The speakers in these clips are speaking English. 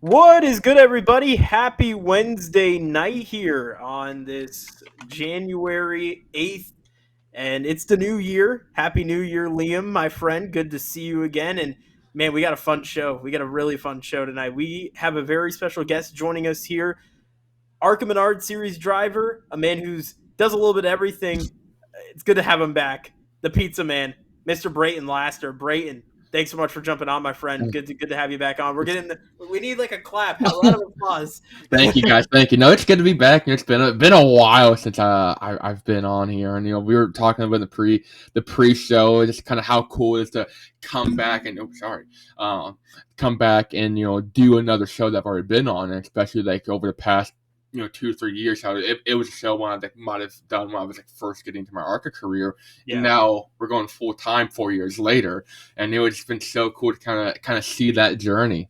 What is good, everybody? Happy Wednesday night here on this January 8th. And it's the new year. Happy New Year, Liam, my friend. Good to see you again. And man, we got a fun show. We got a really fun show tonight. We have a very special guest joining us here. ARCA Menard Series driver, a man who's does a little bit of everything. It's good to have him back. The pizza man, Mr. Brayton Laster. Brayton, thanks so much for jumping on, my friend. Good to have you back on. We need like a clap, a lot of applause. Thank you, guys. Thank you. No, it's good to be back. It's been a while since I've been on here, and we were talking about the pre show, just kind of how cool it is to come back and come back and do another show that I've already been on, and especially like over the past 2 or 3 years. How it was a show one I might have done when I was like first getting into my ARCA career, and Yeah. now we're going full time 4 years later, and it's been so cool to kind of see that journey.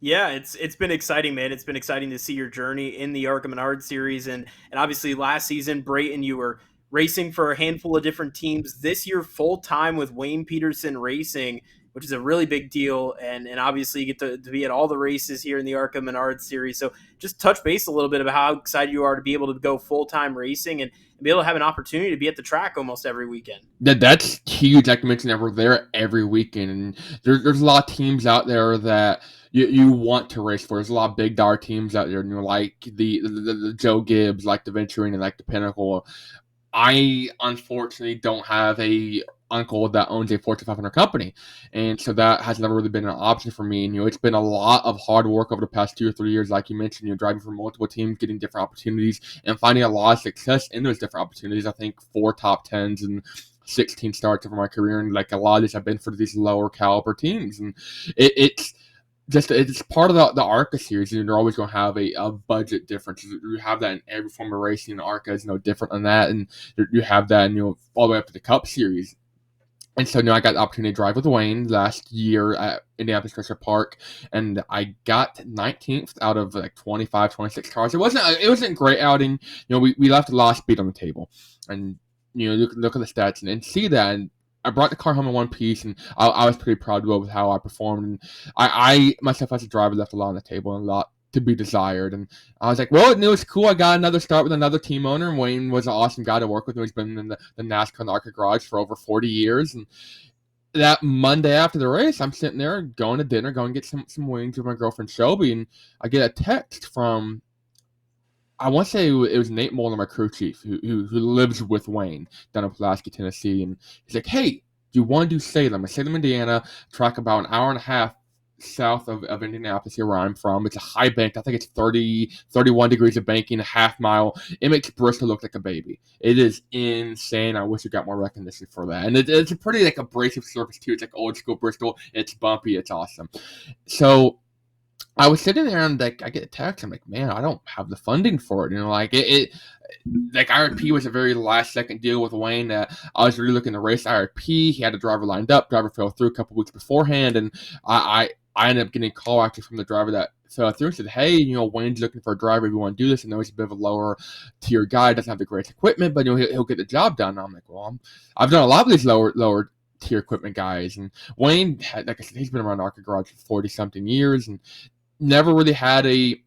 Yeah, it's been exciting, man. It's been exciting to see your journey in the ARCA Menard series, and obviously last season, Brayton, you were racing for a handful of different teams. This year, full time with Wayne Peterson Racing, which is a really big deal, and obviously you get to be at all the races here in the ARCA Menard series. So just touch base a little bit about how excited you are to be able to go full time racing and be able to have an opportunity to be at the track almost every weekend. That's huge. Like I mentioned, that we're there every weekend, and there's a lot of teams out there that you want to race for. There's a lot of big dollar teams out there, like the Joe Gibbs, like the Venturing, and like the Pinnacle. I unfortunately don't have a uncle that owns a Fortune 500 company, and so that has never really been an option for me. And it's been a lot of hard work over the past 2 or 3 years, like you mentioned. Driving for multiple teams, getting different opportunities, and finding a lot of success in those different opportunities. I think 4 top 10s and 16 starts over my career, and like a lot of these have been for these lower caliber teams, and it's part of the ARCA series, and you're always going to have a budget difference. You have that in every form of racing, and ARCA is no different than that, and you have that, all the way up to the Cup series. And so I got the opportunity to drive with Wayne last year at Indianapolis Special Park, and I got 19th out of like 25, 26 cars. It wasn't a great outing. We left a lot of speed on the table, and look at the stats and see that. And I brought the car home in one piece, and I was pretty proud with how I performed. And I myself as a driver left a lot on the table and a lot to be desired. And I was like, well, it was cool. I got another start with another team owner, and Wayne was an awesome guy to work with. He's been in the NASCAR and ARCA garage for over 40 years. And that Monday after the race, I'm sitting there going to dinner, going to get some wings with my girlfriend Shelby, and I get a text from, I want to say it was Nate Mullen, my crew chief, who lives with Wayne down in Pulaski, Tennessee. And he's like, hey, do you want to do Salem? Salem, Indiana, track about an hour and a half south of Indianapolis, here where I'm from. It's a high bank. I think it's 31 degrees of banking, a half mile. It makes Bristol look like a baby. It is insane. I wish we got more recognition for that. And it's a pretty like abrasive surface too. It's like old school Bristol. It's bumpy. It's awesome. So I was sitting there and like I get a text. I'm like, man, I don't have the funding for it. Like like IRP was a very last second deal with Wayne. I was really looking to race IRP. He had a driver lined up. Driver fell through a couple weeks beforehand, and I ended up getting a call actually from the driver that fell through and said, hey, Wayne's looking for a driver if you want to do this. I know he's a bit of a lower tier guy, doesn't have the greatest equipment, but he'll get the job done. And I'm like, well, I've done a lot of these lower tier equipment guys, and Wayne had, like I said, he's been around ARCA Garage for 40 something years, and never really had a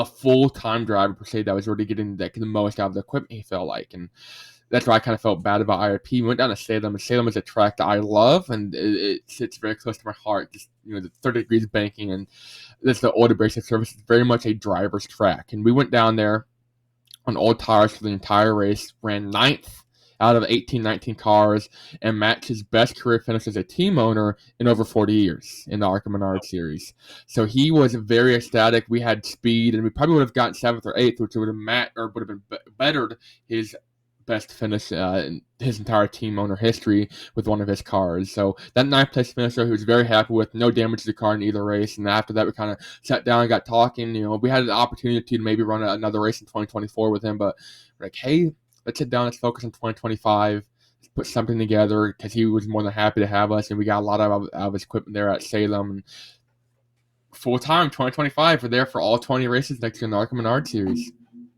full time driver per se that was really getting the most out of the equipment, he felt like. And that's why I kind of felt bad about IRP. We went down to Salem, and Salem is a track that I love, and it sits very close to my heart. Just the 30 degrees banking, and that's the old abrasive surface. It's very much a driver's track. And we went down there on old tires for the entire race, ran ninth out of 18, 19 cars, and matched his best career finish as a team owner in over 40 years in the ARCA Menard series. So he was very ecstatic. We had speed, and we probably would have gotten 7th or 8th, which would have been bettered his best finish in his entire team owner history with one of his cars. So that 9th place finisher, he was very happy with. No damage to the car in either race. And after that, we kind of sat down and got talking. We had an opportunity to maybe run another race in 2024 with him, but we're like, hey, let's sit down, let's focus on 2025, let's put something together, because he was more than happy to have us, and we got a lot of his equipment there at Salem. And full time 2025, we're there for all 20 races next year in the ARCA Menard series.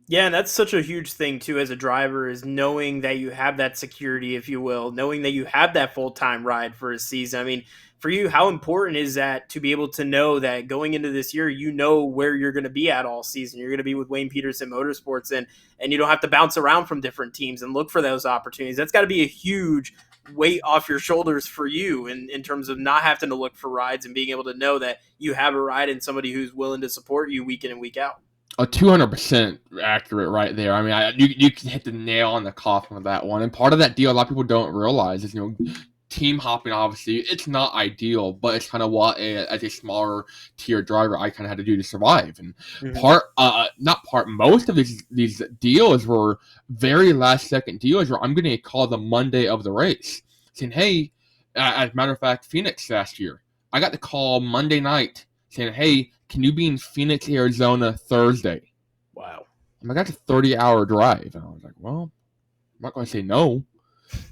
Yeah, and that's such a huge thing too as a driver, is knowing that you have that security, if you will, knowing that you have that full-time ride for a season. I mean, for you, how important is that to be able to know that going into this year, you know where you're going to be at all season? You're going to be with Wayne Peterson Motorsports, and you don't have to bounce around from different teams and look for those opportunities. That's got to be a huge weight off your shoulders for you in terms of not having to look for rides and being able to know that you have a ride and somebody who's willing to support you week in and week out. 200% accurate right there. I mean, you can hit the nail on the coffin with that one. And part of that deal, a lot of people don't realize is, team hopping, obviously, it's not ideal, but it's kind of what, as a smaller tier driver, I kind of had to do to survive. And most of these deals were very last second deals where I'm getting a call the Monday of the race saying, hey, as a matter of fact, Phoenix last year, I got the call Monday night saying, hey, can you be in Phoenix, Arizona Thursday? Wow. I'm like, that's a 30-hour drive. And I was like, well, I'm not going to say no.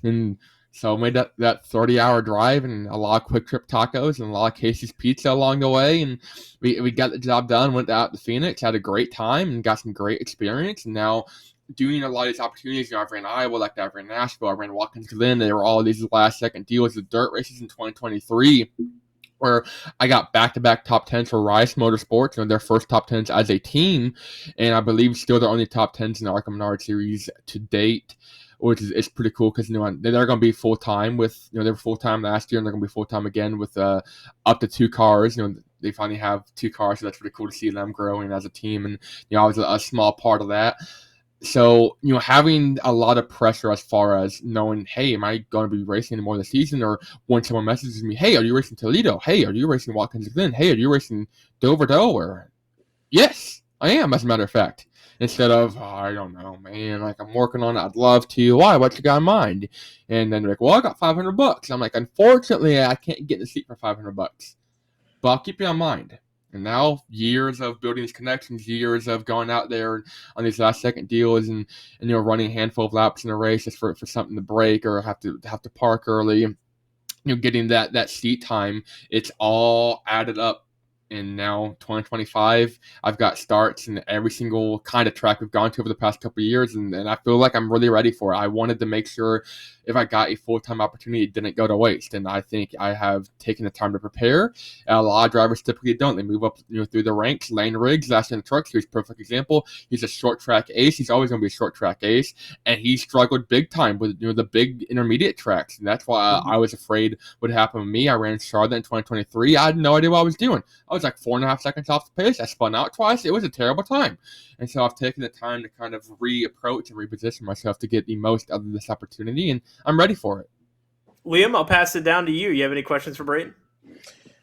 And so I made that 30-hour drive and a lot of Quick Trip tacos and a lot of Casey's Pizza along the way. And we got the job done, went out to Phoenix, had a great time and got some great experience. And now doing a lot of these opportunities, I ran Iowa, like I ran Nashville, I ran Watkins Glen. There were all these last-second deals with dirt races in 2023. Where I got back-to-back top 10s for Rice Motorsports, their first top 10s as a team, and I believe still their only top 10s in the ARCA Menard Series to date, which is pretty cool because they're going to be full-time with, they were full-time last year, and they're going to be full-time again with up to 2 cars. They finally have 2 cars, so that's pretty cool to see them growing as a team, and I was a small part of that. So, having a lot of pressure as far as knowing, hey, am I going to be racing anymore this season? Or when someone messages me, hey, are you racing Toledo? Hey, are you racing Watkins Glen? Hey, are you racing Dover, Delaware? Yes, I am, as a matter of fact. Instead of, oh, I don't know, man, like I'm working on it. I'd love to. Why? What you got in mind? And then they're like, well, I got $500. I'm like, unfortunately, I can't get in the seat for $500. But I'll keep you in mind. And now years of building these connections, years of going out there on these last second deals and running a handful of laps in a race just for something to break or have to park early, getting that seat time, it's all added up. And now 2025, I've got starts in every single kind of track we've gone to over the past couple of years, and I feel like I'm really ready for it. I wanted to make sure if I got a full-time opportunity, it didn't go to waste, and I think I have taken the time to prepare. A lot of drivers typically don't. They move up through the ranks. Lane Riggs, last in the trucks, he's a perfect example. He's a short track ace. He's always going to be a short track ace, and he struggled big time with the big intermediate tracks, and that's why I was afraid would happen with me. I ran Charlotte in 2023. I had no idea what I was doing. I was like 4.5 seconds off the pace. I spun out twice. It was a terrible time. And so I've taken the time to kind of reapproach and reposition myself to get the most out of this opportunity, and I'm ready for it. Liam, I'll pass it down to you. You have any questions for Brayton?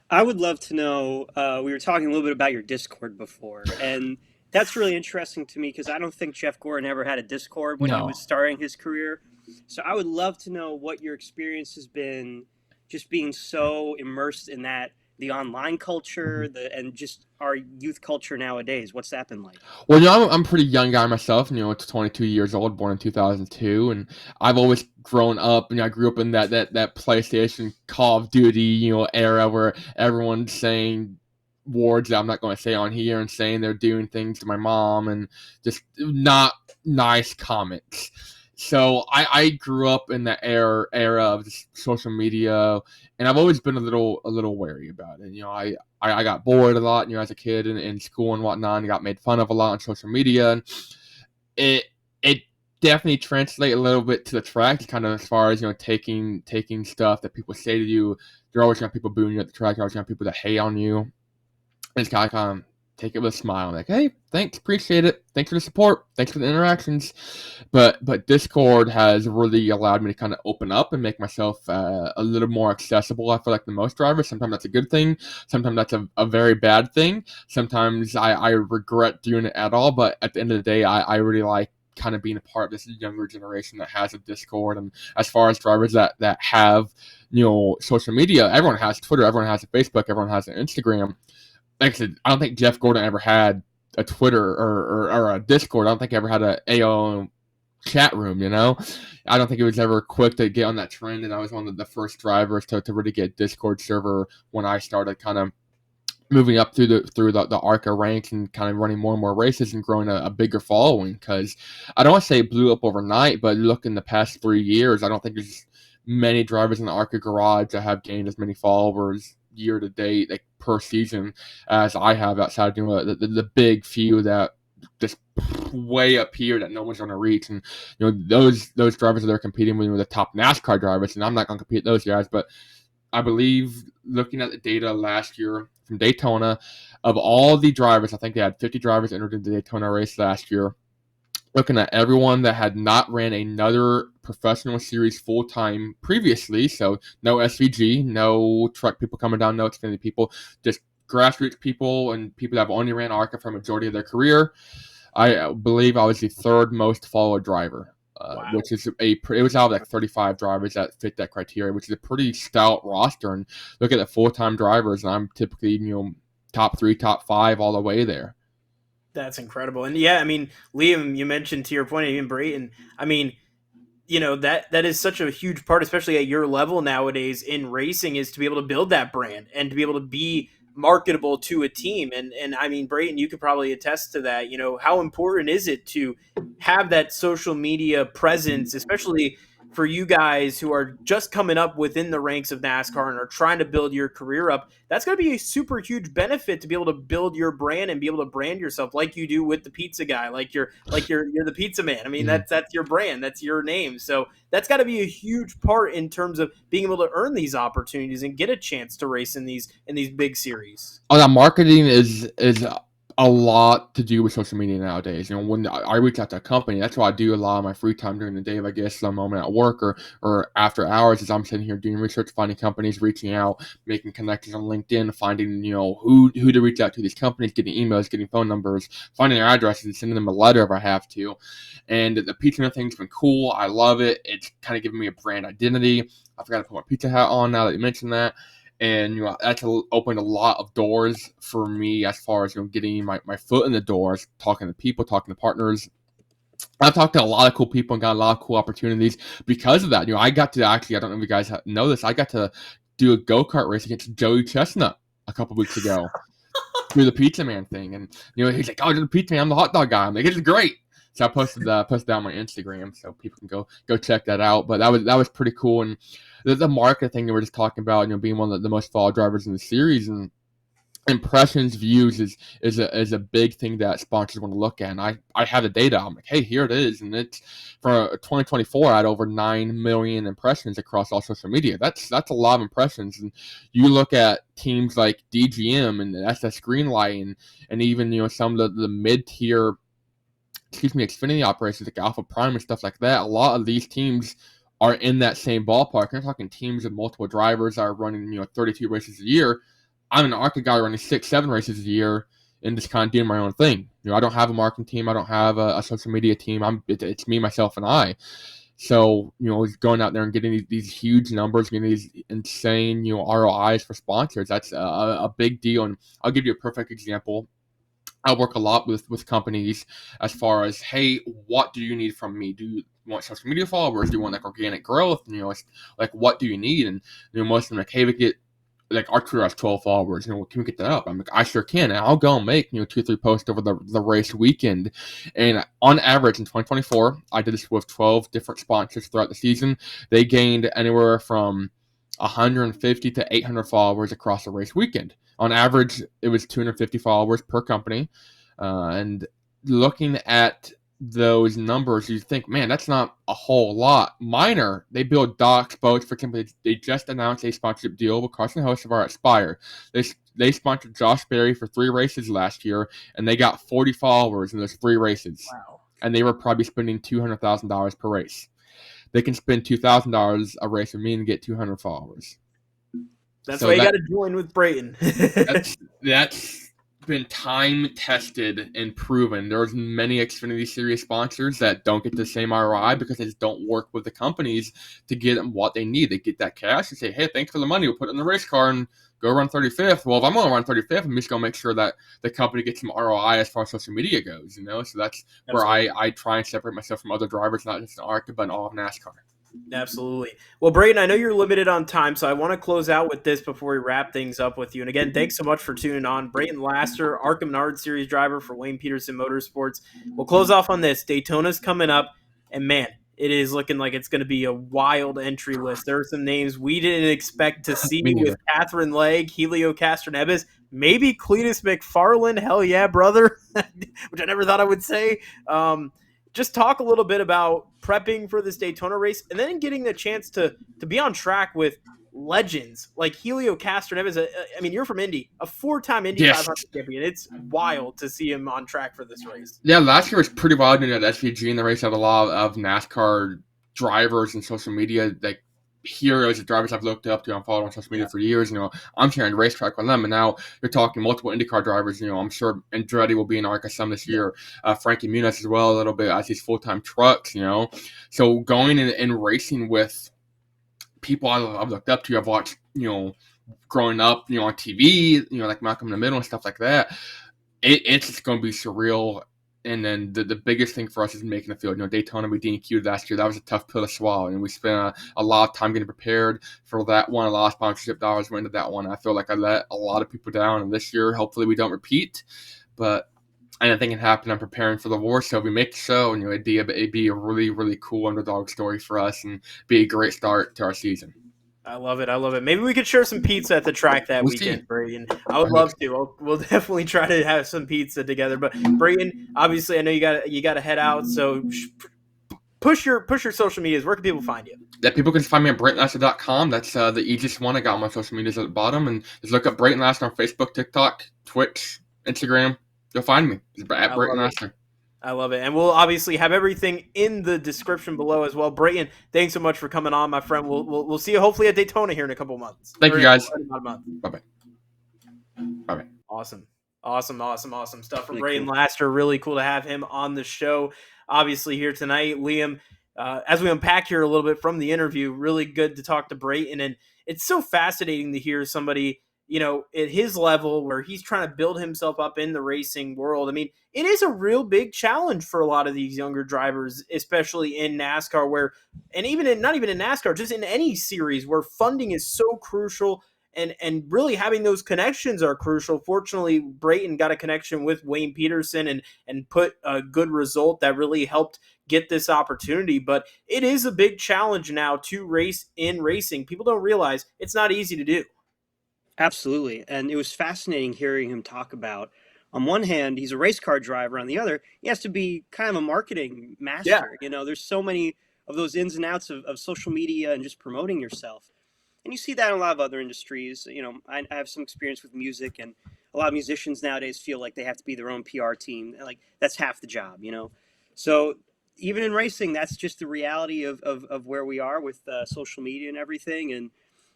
I would love to know, we were talking a little bit about your Discord before, and that's really interesting to me because I don't think Jeff Gordon ever had a Discord when he was starting his career. So I would love to know what your experience has been just being so immersed in that, the online culture, and just our youth culture nowadays. What's that been like? Well, I'm a pretty young guy myself. It's 22 years old, born in 2002, and I've always grown up. I grew up in that PlayStation Call of Duty, era where everyone's saying words that I'm not going to say on here and saying they're doing things to my mom and just not nice comments. So I grew up in that era of social media, and I've always been a little wary about it. I got bored a lot, as a kid in school and whatnot, and got made fun of a lot on social media. And it definitely translates a little bit to the track, kind of as far as taking stuff that people say to you. You're always gonna have people booing you at the track. You're always gonna have people that hate on you. And it's kind of take it with a smile. I'm like, hey, thanks, appreciate it. Thanks for the support. Thanks for the interactions. But Discord has really allowed me to kind of open up and make myself a little more accessible. I feel like the most drivers. Sometimes that's a good thing. Sometimes that's a very bad thing. Sometimes I regret doing it at all. But at the end of the day, I really like kind of being a part of this younger generation that has a Discord. And as far as drivers that have social media, everyone has Twitter, everyone has a Facebook, everyone has an Instagram. Like I said, I don't think Jeff Gordon ever had a Twitter or a Discord. I don't think he ever had a AO chat room, I don't think it was ever quick to get on that trend, and I was one of the first drivers to really get a Discord server when I started kind of moving up through the ARCA ranks and kind of running more and more races and growing a bigger following. Because I don't want to say it blew up overnight, but look, in the past 3 years, I don't think there's many drivers in the ARCA garage that have gained as many followers year to date, like per season, as I have outside the big few that just way up here that no one's going to reach. And those drivers that are competing with the top NASCAR drivers, and I'm not going to compete with those guys, but I believe looking at the data last year from Daytona, of all the drivers, I think they had 50 drivers entered into the Daytona race last year. Looking at everyone that had not ran another professional series full time previously, so no SVG, no truck people coming down, no Xfinity people, just grassroots people and people that have only ran ARCA for a majority of their career. I believe I was the third most followed driver. Wow. Which is it was out of like 35 drivers that fit that criteria, which is a pretty stout roster. And look at the full-time drivers, and I'm typically top 3, top 5 all the way there. That's incredible. And yeah, I mean, Liam, you mentioned to your point, even Brayton, I mean, that is such a huge part, especially at your level nowadays in racing, is to be able to build that brand and to be able to be marketable to a team. And I mean, Brayton, you could probably attest to that. How important is it to have that social media presence, especially for you guys who are just coming up within the ranks of NASCAR and are trying to build your career up? That's going to be a super huge benefit to be able to build your brand and be able to brand yourself like you do with the pizza guy, like you're the pizza man. I mean, that's your brand, that's your name. So that's got to be a huge part in terms of being able to earn these opportunities and get a chance to race in these big series. Oh, that marketing is a lot to do with social media nowadays. When I reach out to a company, that's what I do a lot of my free time during the day. If I get some moment at work or after hours, as I'm sitting here doing research, finding companies, reaching out, making connections on LinkedIn, finding who to reach out to these companies, getting emails, getting phone numbers, finding their addresses, and sending them a letter if I have to. And the pizza thing's been cool. I love it. It's kind of giving me a brand identity. I forgot to put my pizza hat on now that you mentioned that. And that's opened a lot of doors for me as far as getting my foot in the doors, talking to people, talking to partners. I've talked to a lot of cool people and got a lot of cool opportunities because of that. I got to actually, I don't know if you guys know this, I got to do a go-kart race against Joey Chestnut a couple weeks ago through the Pizza Man thing. And he's like, "Oh, you're the Pizza Man, I'm the hot dog guy." I'm like, "It's great." So I posted that on my Instagram, so people can go check that out. But that was pretty cool. And the market thing that we're just talking about, being one of the most followed drivers in the series, and impressions, views is a big thing that sponsors want to look at. And I have the data. I'm like, hey, here it is, and it's for 2024. I had over 9 million impressions across all social media. That's a lot of impressions. And you look at teams like DGM and SS Greenlight and even some of the mid tier, Xfinity operations like Alpha Prime and stuff like that. A lot of these teams are in that same ballpark. You're talking teams of multiple drivers that are running 32 races a year. I'm an ARCA guy running 6-7 races a year and just kind of doing my own thing. I don't have a marketing team. I don't have a social media team. It's me, myself, and I. So going out there and getting these huge numbers, getting these insane ROIs for sponsors, that's a big deal. And I'll give you a perfect example. I work a lot with companies as far as, hey, what do you need from me? Do you want social media followers? Do you want like organic growth? It's like, what do you need? And most of them like, hey, we get like our career has 12 followers. Can we get that up? I'm like, I sure can. And I'll go and make 2-3 posts over the race weekend. And on average in 2024, I did this with 12 different sponsors throughout the season. They gained anywhere from 150 to 800 followers across the race weekend. On average, it was 250 followers per company. And looking at those numbers, you think, man, that's not a whole lot. Minor, they build docks, boats. For example, they just announced a sponsorship deal with Carson Hocevar at Spire. They sponsored Josh Berry for 3 races last year, and they got 40 followers in those 3 races. Wow. And they were probably spending $200,000 per race. They can spend $2,000 a race with me and get 200 followers. That's why you got to join with Brayton. that's been time tested and proven. There's many Xfinity Series sponsors that don't get the same ROI because they just don't work with the companies to get them what they need. They get that cash and say, hey, thanks for the money. We'll put it in the race car and go run 35th. Well, if I'm going to run 35th, I'm just going to make sure that the company gets some ROI as far as social media goes, So that's where I try and separate myself from other drivers, not just in ARCA, but in all of NASCAR. Absolutely. Well, Brayton, I know you're limited on time, so I want to close out with this before we wrap things up with you. And again, thanks so much for tuning on. Brayton Laster, ARCA Menard Series driver for Wayne Peterson Motorsports. We'll close off on this. Daytona's coming up, and man, it is looking like it's going to be a wild entry list. There are some names we didn't expect to see Me with neither. Catherine Legg, Helio Castroneves, maybe Cletus McFarland. Hell yeah, brother, which I never thought I would say. Just talk a little bit about prepping for this Daytona race and then getting the chance to be on track with legends like Helio Castroneves. I mean, you're from Indy, a 4-time Indy Yes. 500 champion. It's wild to see him on track for this race. Yeah, last year was pretty wild at SVG, and the race had a lot of NASCAR drivers and social media, like heroes of drivers I've looked up to. I'm following on social media for years. I'm sharing the racetrack with them, and now you're talking multiple IndyCar drivers. I'm sure Andretti will be in ARCA some this year. Frankie Muniz as well a little bit as these full-time trucks. So going and racing with people I've looked up to, I've watched, growing up, on TV, like Malcolm in the Middle and stuff like that. It's just going to be surreal. And then the biggest thing for us is making the field. Daytona we DQ'd last year. That was a tough pill to swallow, and we spent a lot of time getting prepared for that one. A lot of sponsorship dollars went into that one. I feel like I let a lot of people down, and this year, hopefully, we don't repeat. But anything can happen. I'm preparing for the war, so if we make the show, it'd be a really, really cool underdog story for us, and be a great start to our season. I love it. I love it. Maybe we could share some pizza at the track that weekend, Brayton. I would love to. We'll definitely try to have some pizza together. But Brayton, obviously, I know you got to head out. So push your social medias. Where can people find you? Yeah, people can find me at BraytonLaster.com. That's the easiest one. I got my social medias at the bottom, and just look up Brayton Laster on Facebook, TikTok, Twitch, Instagram. You'll find me at Brayton Laster. I love it. And we'll obviously have everything in the description below as well. Brayton, thanks so much for coming on, my friend. We'll see you hopefully at Daytona here in a couple months. Thank you, guys. Bye-bye. Bye-bye. Awesome stuff from Brayton Laster. Really cool to have him on the show. Obviously here tonight, Liam, as we unpack here a little bit from the interview, really good to talk to Brayton. And it's so fascinating to hear somebody at his level where he's trying to build himself up in the racing world. I mean, it is a real big challenge for a lot of these younger drivers, especially in NASCAR and not even in NASCAR, just in any series where funding is so crucial and really having those connections are crucial. Fortunately, Brayton got a connection with Wayne Peterson and put a good result that really helped get this opportunity. But it is a big challenge now to race in racing. People don't realize it's not easy to do. Absolutely. And it was fascinating hearing him talk about, on one hand, he's a race car driver. On the other, he has to be kind of a marketing master. Yeah. There's so many of those ins and outs of social media and just promoting yourself. And you see that in a lot of other industries. I have some experience with music, and a lot of musicians nowadays feel like they have to be their own PR team. Like, that's half the job, So even in racing, that's just the reality of where we are with social media and everything. And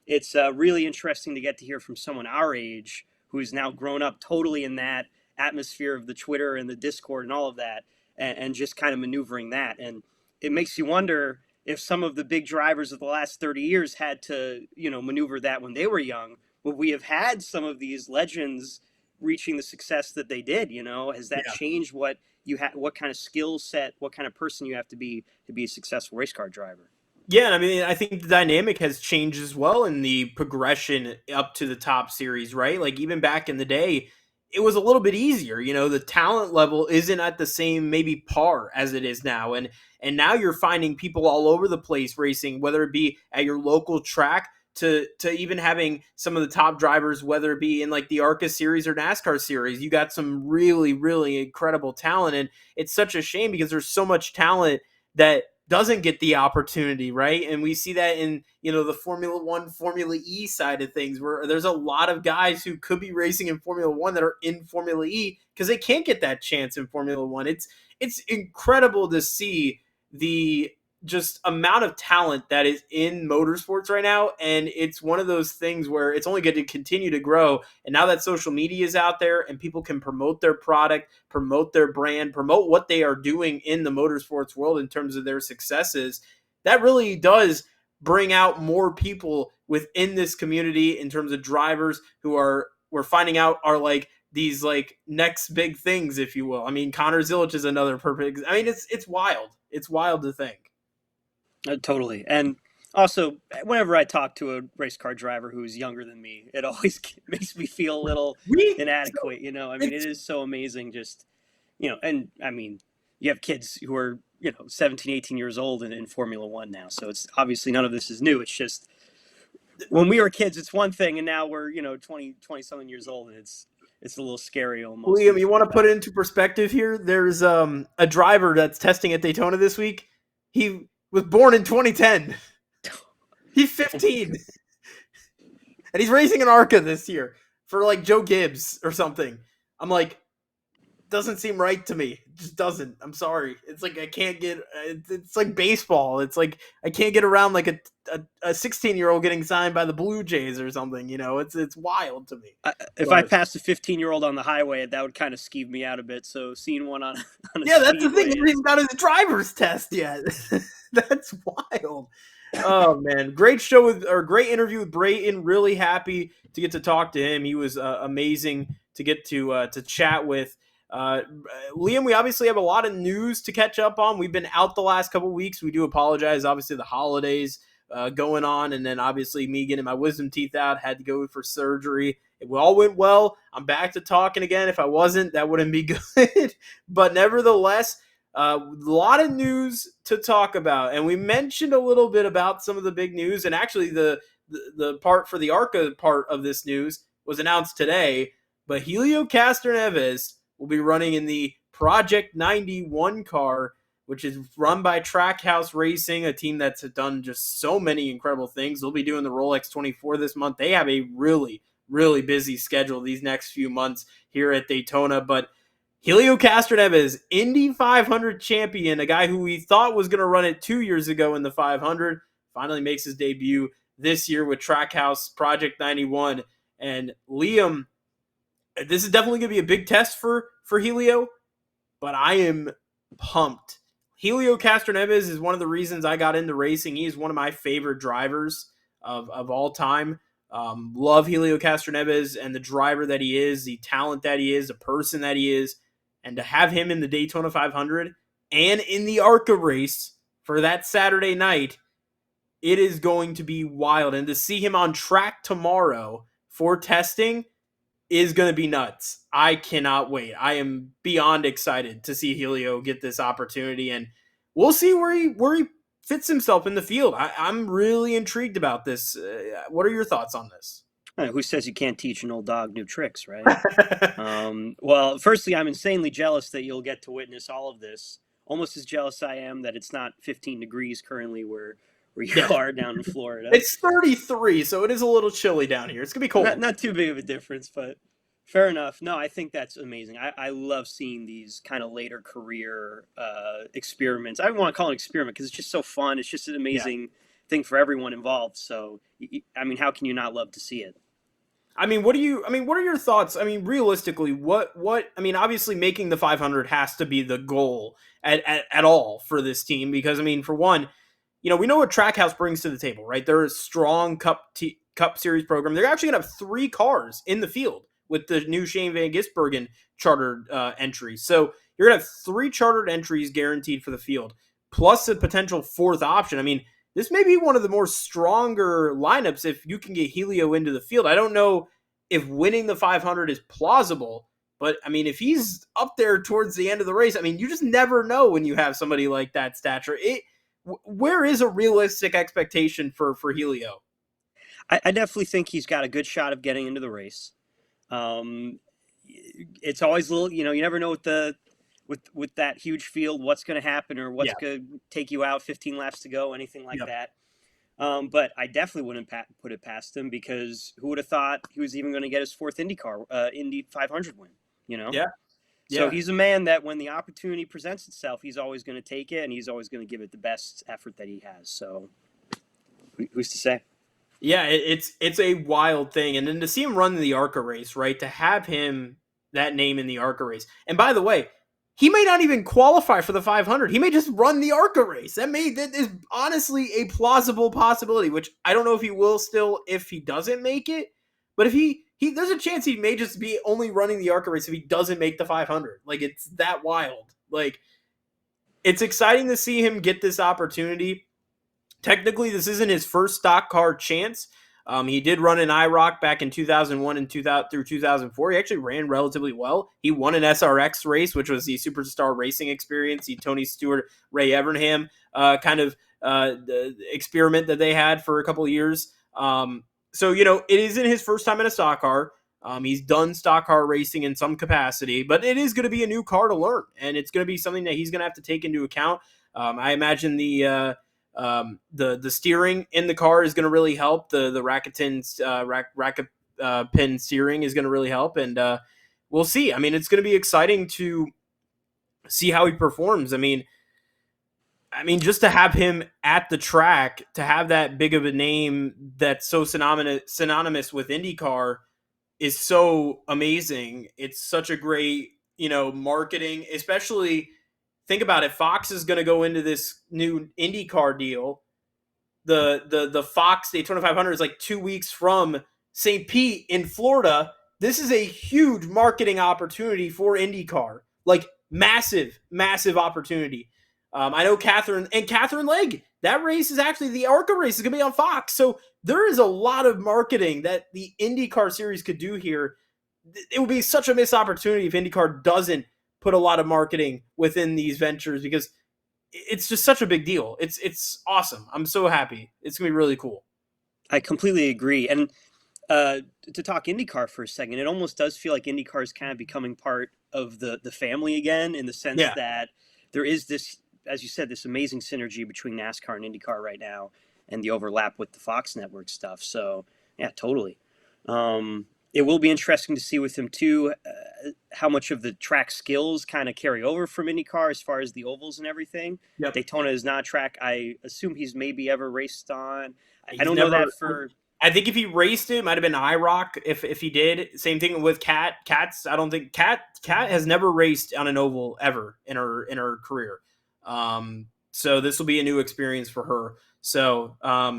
it's really interesting to get to hear from someone our age who's now grown up totally in that atmosphere of the Twitter and the Discord and all of that, and just kind of maneuvering that. And it makes you wonder if some of the big drivers of the last 30 years had to, maneuver that when they were young. Would we have had some of these legends reaching the success that they did? Has that changed what you what kind of skill set, what kind of person you have to be a successful race car driver? Yeah, and I mean, I think the dynamic has changed as well in the progression up to the top series, right? Like even back in the day, it was a little bit easier. The talent level isn't at the same maybe par as it is now, and now you're finding people all over the place racing, whether it be at your local track to even having some of the top drivers, whether it be in like the ARCA series or NASCAR series. You got some really, really incredible talent, and it's such a shame because there's so much talent that doesn't get the opportunity, right? And we see that in, the Formula One, Formula E side of things, where there's a lot of guys who could be racing in Formula One that are in Formula E because they can't get that chance in Formula One. It's incredible to see the just amount of talent that is in motorsports right now. And it's one of those things where it's only going to continue to grow. And now that social media is out there and people can promote their product, promote their brand, promote what they are doing in the motorsports world in terms of their successes, that really does bring out more people within this community in terms of drivers who we're finding out are like these like next big things, if you will. I mean, Connor Zilic is another perfect. I mean, it's wild. It's wild to think. Totally. And also, whenever I talk to a race car driver who's younger than me, it always makes me feel a little inadequate. I mean, it is so amazing just, and I mean, you have kids who are 17, 18 years old in Formula One now. So it's obviously none of this is new. It's just when we were kids, it's one thing, and now we're 20 something years old, and it's a little scary almost when Liam, you you think want to put about it it. into perspective here? There's a driver that's testing at Daytona this week. He was born in 2010. He's Oh my 15, god. and he's racing an ARCA this year for like Joe Gibbs or something. I'm like, doesn't seem right to me. It just doesn't. I'm sorry. It's like I can't get. It's like baseball. It's like I can't get around like a 16-year-old getting signed by the Blue Jays or something. It's wild to me. If I But passed a 15-year-old on the highway, that would kind of skeeve me out a bit. So seeing one on on a yeah, that's the thing. speedway He hasn't is. even got his driver's test yet. That's wild. Oh man, great show or great interview with Brayton. Really happy to get to talk to him. He was amazing to get to chat with. Uh, Liam, we obviously have a lot of news to catch up on. We've been out the last couple of weeks. We do apologize. Obviously, the holidays going on, and then obviously me getting my wisdom teeth out, had to go for surgery. It all went well. I'm back to talking again. If I wasn't, that wouldn't be good. But nevertheless, a lot of news to talk about, and we mentioned a little bit about some of the big news. And actually, the part for the ARCA part of this news was announced today. But Helio Castroneves will be running in the Project 91 car, which is run by Trackhouse Racing, a team that's done just so many incredible things. They'll be doing the Rolex 24 this month. They have a really, really busy schedule these next few months here at Daytona. But Helio Castroneves, Indy 500 champion, a guy who we thought was going to run it 2 years ago in the 500, finally makes his debut this year with Trackhouse Project 91. And Liam, this is definitely going to be a big test for Helio, but I am pumped. Helio Castroneves is one of the reasons I got into racing. He is one of my favorite drivers of all time. Love Helio Castroneves and the driver that he is, the talent that he is, the person that he is. And to have him in the Daytona 500 and in the ARCA race for that Saturday night, it is going to be wild. And to see him on track tomorrow for testing is going to be nuts. I cannot wait. I am beyond excited to see Helio get this opportunity, and we'll see where he fits himself in the field. I'm really intrigued about this. What are your thoughts on this? Who says you can't teach an old dog new tricks, right? Well, firstly, I'm insanely jealous that you'll get to witness all of this. Almost as jealous I am that it's not 15 degrees currently where you Yeah. are down in Florida. It's 33, so it is a little chilly down here. It's gonna be cold. Not too big of a difference, but fair enough. No, I think that's amazing. I love seeing these kind of later career experiments. I don't want to call it an experiment because it's just so fun. It's just an Yeah. amazing thing for everyone involved. So, I mean, how can you not love to see it? What are your thoughts? Realistically, obviously making the 500 has to be the goal at all for this team because, for one, we know what Trackhouse brings to the table, right? They're a strong Cup Series program. They're actually going to have 3 cars in the field with the new Shane Van Gisbergen chartered entry. So you're going to have 3 chartered entries guaranteed for the field, plus a potential 4th option. This may be one of the more stronger lineups if you can get Helio into the field. I don't know if winning the 500 is plausible, but if he's up there towards the end of the race, you just never know when you have somebody like that stature. Where is a realistic expectation for Helio? I definitely think he's got a good shot of getting into the race. Um, it's always a little, you never know with that huge field what's going to happen or what's Yeah. going to take you out 15 laps to go, anything like Yep. that. But I definitely wouldn't put it past him because who would have thought he was even going to get his 4th Indy 500 win? Yeah. So Yeah. he's a man that when the opportunity presents itself, he's always going to take it and he's always going to give it the best effort that he has. So who's to say? Yeah, it's a wild thing. And then to see him run the ARCA race, right? To have him, that name in the ARCA race. And by the way, he may not even qualify for the 500. He may just run the ARCA race. That is honestly a plausible possibility, which I don't know if he will still if he doesn't make it. But if he there's a chance he may just be only running the ARCA race if he doesn't make the 500. Like, it's that wild. Like, it's exciting to see him get this opportunity. Technically, this isn't his first stock car chance. He did run an IROC back in 2001 and 2000 through 2004. He actually ran relatively well. He won an SRX race, which was the Superstar Racing Experience, the Tony Stewart, Ray Evernham the experiment that they had for a couple of years. So, it isn't his first time in a stock car. He's done stock car racing in some capacity, but it is going to be a new car to learn, and it's going to be something that he's going to have to take into account. I imagine the steering in the car is going to really help. The racket pin steering is going to really help, and we'll see. I mean, it's going to be exciting to see how he performs. I mean, just to have him at the track, to have that big of a name that's so synonymous with IndyCar is so amazing. It's such a great, marketing, especially think about it. Fox is going to go into this new IndyCar deal. The Fox Daytona 500 is like 2 weeks from St. Pete in Florida. This is a huge marketing opportunity for IndyCar. Like massive opportunity. I know Catherine Legg, that race is actually the ARCA race is going to be on Fox. So there is a lot of marketing that the IndyCar series could do here. It would be such a missed opportunity if IndyCar doesn't put a lot of marketing within these ventures, because it's just such a big deal. It's awesome. I'm so happy. It's going to be really cool. I completely agree. And to talk IndyCar for a second, it almost does feel like IndyCar is kind of becoming part of the family again, in the sense that there is this, as you said, this amazing synergy between NASCAR and IndyCar right now, and the overlap with the Fox Network stuff. So, yeah, totally. It will be interesting to see with him, too, how much of the track skills kind of carry over from IndyCar as far as the ovals and everything. Yep. Daytona is not a track I assume he's maybe ever raced on. I don't know that for... I think if he raced it might have been IROC if he did. Same thing with Kat. I don't think Kat has never raced on an oval ever in her career. So this will be a new experience for her. So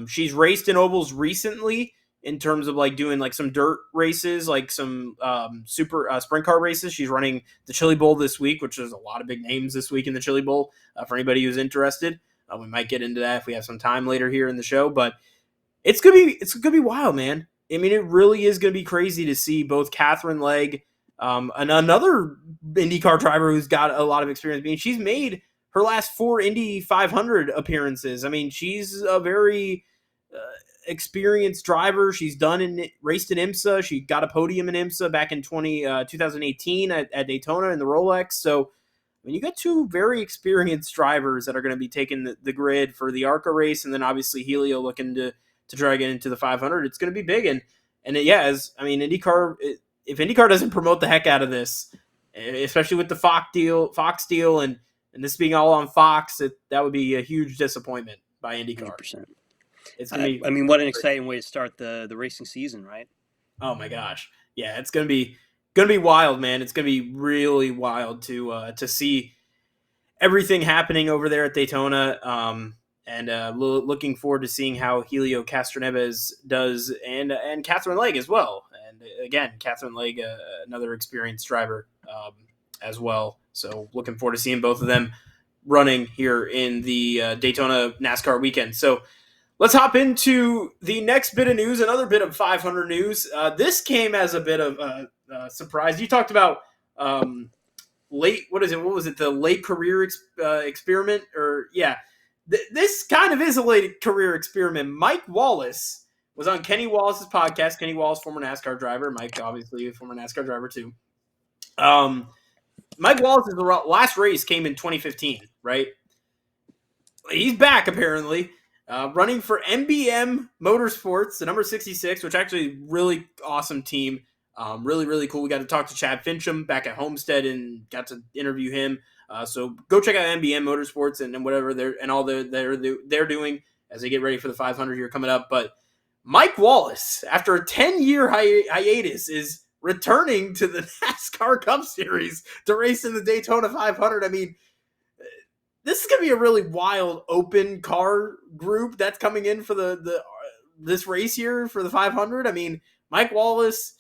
she's raced in ovals recently in terms of like doing like some dirt races, like some super sprint car races. She's running the Chili Bowl this week, which is a lot of big names this week in the Chili Bowl for anybody who's interested. We might get into that if we have some time later here in the show, but it's gonna be wild, man. I mean, it really is gonna be crazy to see both Catherine Legg, and another IndyCar driver who's got a lot of experience. I mean, she's made her last 4 Indy 500 appearances. I mean, she's a very experienced driver. She's raced in IMSA. She got a podium in IMSA back in 2018 at Daytona in the Rolex. So, I mean, you got 2 very experienced drivers that are going to be taking the grid for the ARCA race, and then obviously Helio looking to try to get into the 500. It's going to be big, and IndyCar. If IndyCar doesn't promote the heck out of this, especially with the Fox deal, and this being all on Fox, that would be a huge disappointment by IndyCar. 100%. It's gonna be. I mean, what an exciting way to start the racing season, right? Oh my gosh, yeah, it's gonna be wild, man. It's gonna be really wild to see everything happening over there at Daytona. And looking forward to seeing how Helio Castroneves does, and Catherine Legg as well. And again, Catherine Legg, another experienced driver as well. So looking forward to seeing both of them running here in the Daytona NASCAR weekend. So let's hop into the next bit of news, another bit of 500 news. This came as a bit of a surprise. You talked about late, what was it? The late career experiment, or yeah. This kind of is a late career experiment. Mike Wallace was on Kenny Wallace's podcast. Kenny Wallace, former NASCAR driver. Mike, obviously, a former NASCAR driver, too. Mike Wallace's last race came in 2015, right? He's back, apparently, running for MBM Motorsports, the number 66, which actually really awesome team. Really, really cool. We got to talk to Chad Fincham back at Homestead and got to interview him. So go check out MBM Motorsports and whatever they're doing as they get ready for the 500 here coming up. But Mike Wallace, after a 10-year hiatus, is returning to the NASCAR Cup Series to race in the Daytona 500. I mean, this is going to be a really wild open car group that's coming in for this race here for the 500. I mean, Mike Wallace,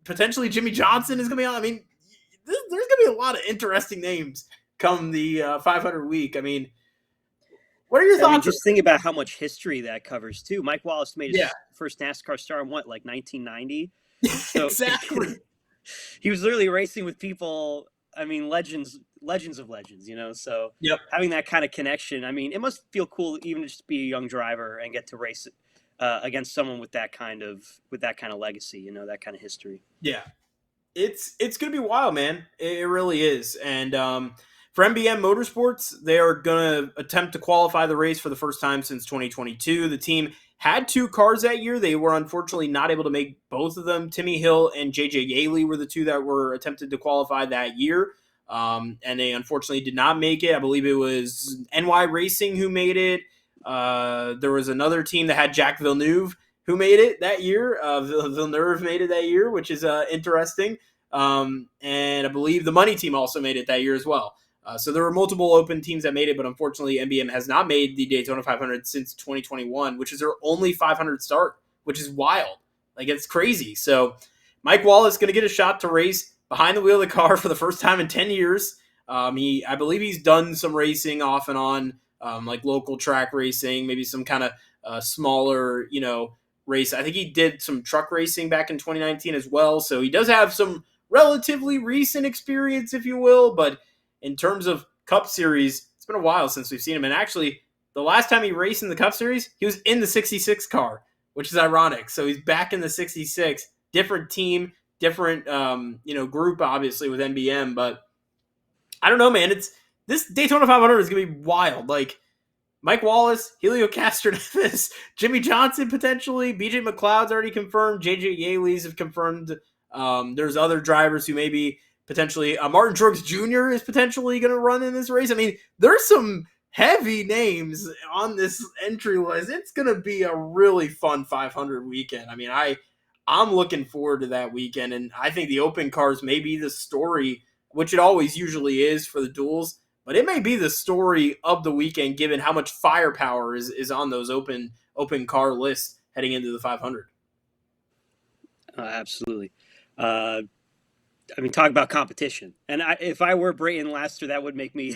potentially Jimmy Johnson is going to be on. I mean, there's going to be a lot of interesting names come the 500 week. I mean, What are your I mean, thoughts? just think about how much history that covers too. Mike Wallace made Yeah, his first NASCAR start in what, like 1990? So exactly. he was literally racing with people. I mean, legends of legends. So Yep. having that kind of connection, I mean, it must feel cool even to just be a young driver and get to race against someone with that kind of legacy. That kind of history. Yeah. It's gonna be wild, man. It really is. And for MBM Motorsports, they are gonna attempt to qualify the race for the first time since 2022. The team had 2 cars that year. They were unfortunately not able to make both of them. Timmy Hill and JJ Yaley were the 2 that were attempted to qualify that year. And they unfortunately did not make it. I believe it was NY Racing who made it. There was another team that had Jack Villeneuve who made it that year. Villeneuve made it that year, which is interesting. And I believe the Money Team also made it that year as well. So there were multiple open teams that made it, but unfortunately MBM has not made the Daytona 500 since 2021, which is their only 500 start, which is wild. Like, it's crazy. So Mike Wallace is going to get a shot to race behind the wheel of the car for the first time in 10 years. I believe he's done some racing off and on, like local track racing, maybe some kind of smaller, race. I think he did some truck racing back in 2019 as well. So he does have some relatively recent experience, if you will. But in terms of Cup Series, it's been a while since we've seen him. And actually, the last time he raced in the Cup Series, he was in the 66 car, which is ironic. So he's back in the 66, different team, different group, obviously, with NBM. But I don't know, man. This Daytona 500 is going to be wild. Like, Mike Wallace, Helio Castroneves, Jimmy Johnson potentially, BJ McLeod's already confirmed, JJ Yaley's have confirmed. There's other drivers who maybe potentially, Martin Truex Jr. is potentially going to run in this race. I mean, there's some heavy names on this entry list. It's going to be a really fun 500 weekend. I mean, I'm looking forward to that weekend, and I think the open cars may be the story, which it always usually is for the duels. But it may be the story of the weekend, given how much firepower is on those open car lists heading into the 500. Absolutely. I mean, talk about competition. And if I were Brayton last year, that would make me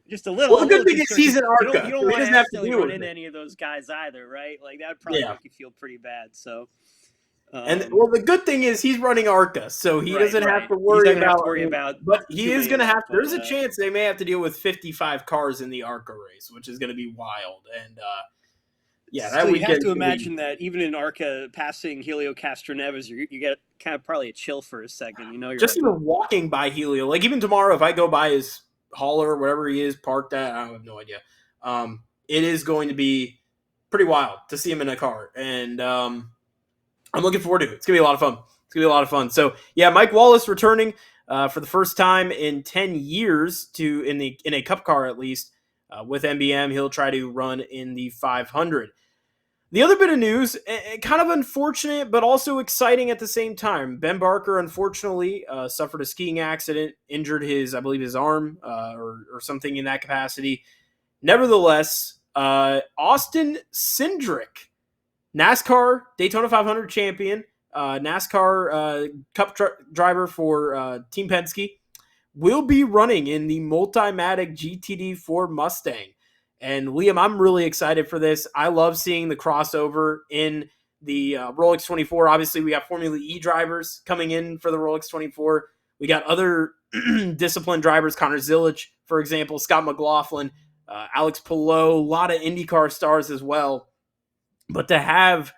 just a little. Well, the good thing is he's an ARCA. You don't want to accidentally run into any of those guys either, right? Like, that would probably make you feel pretty bad. So. The good thing is he's running ARCA, so he doesn't have to worry about. But he is going to have. There's a chance they may have to deal with 55 cars in the ARCA race, which is going to be wild. And that weekend. You have to imagine that even in ARCA, passing Helio Castroneves, you get kind of probably a chill for a second. You're just even walking by Helio. Like, even tomorrow, if I go by his hauler, wherever he is parked at, I have no idea. It is going to be pretty wild to see him in a car, and I'm looking forward to it. It's going to be a lot of fun. So, yeah, Mike Wallace returning for the first time in 10 years in a Cup car, at least, with MBM. He'll try to run in the 500. The other bit of news, kind of unfortunate, but also exciting at the same time. Ben Barker, unfortunately, suffered a skiing accident, injured his arm or something in that capacity. Nevertheless, Austin Cindric, NASCAR Daytona 500 champion, NASCAR Cup driver for Team Penske, will be running in the Multimatic GTD Ford Mustang. And Liam, I'm really excited for this. I love seeing the crossover in the Rolex 24. Obviously, we got Formula E drivers coming in for the Rolex 24. We got other disciplined drivers, Connor Zilic, for example, Scott McLaughlin, Alex Palou, a lot of IndyCar stars as well. But to have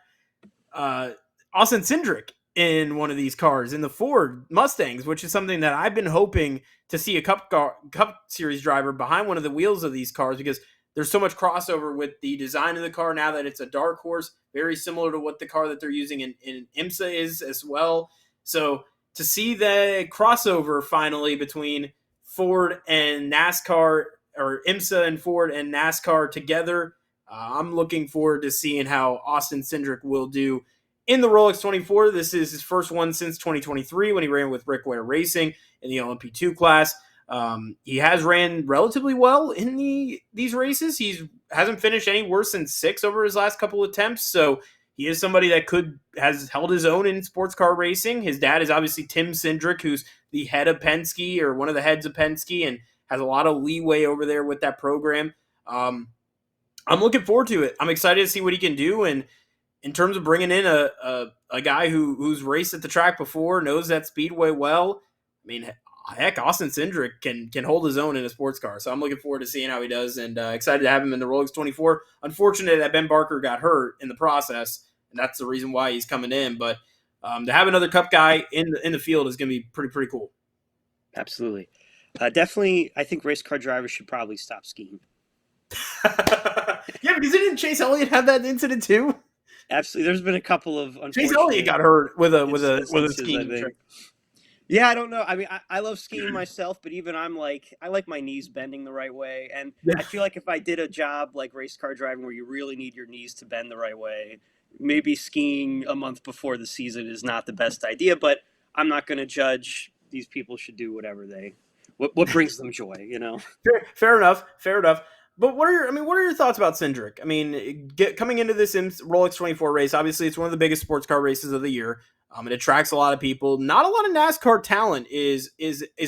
Austin Cindric in one of these cars, in the Ford Mustangs, which is something that I've been hoping to see a Cup Series driver behind one of the wheels of these cars, because there's so much crossover with the design of the car now that it's a dark horse, very similar to what the car that they're using in IMSA is as well. So to see the crossover finally between Ford and NASCAR, or IMSA and Ford and NASCAR together, I'm looking forward to seeing how Austin Cindric will do in the Rolex 24. This is his first one since 2023 when he ran with Rick Ware Racing in the LMP2 class. He has ran relatively well in these races. He hasn't finished any worse than 6 over his last couple attempts, so he is somebody that has held his own in sports car racing. His dad is obviously Tim Cindric, who's the head of Penske, or one of the heads of Penske, and has a lot of leeway over there with that program. I'm looking forward to it. I'm excited to see what he can do. And in terms of bringing in a guy who's raced at the track before, knows that speedway well, I mean, heck, Austin Cindric can hold his own in a sports car. So I'm looking forward to seeing how he does, and excited to have him in the Rolex 24. Unfortunate that Ben Barker got hurt in the process, and that's the reason why he's coming in. But to have another Cup guy in the field is going to be pretty cool. Absolutely. Definitely, I think race car drivers should probably stop skiing. Yeah, because didn't Chase Elliott have that incident too? Absolutely. There's been a couple of unfortunate Chase Elliott got hurt with a skiing trick. Yeah, I don't know. I mean, I love skiing myself, but even I like my knees bending the right way. And I feel like if I did a job like race car driving where you really need your knees to bend the right way, maybe skiing a month before the season is not the best idea, but I'm not going to judge. These people should do whatever what brings them joy, you know? Fair enough. But what are your thoughts about Cindric? I mean, coming into this Rolex 24 race, obviously it's one of the biggest sports car races of the year. It attracts a lot of people. Not a lot of NASCAR talent is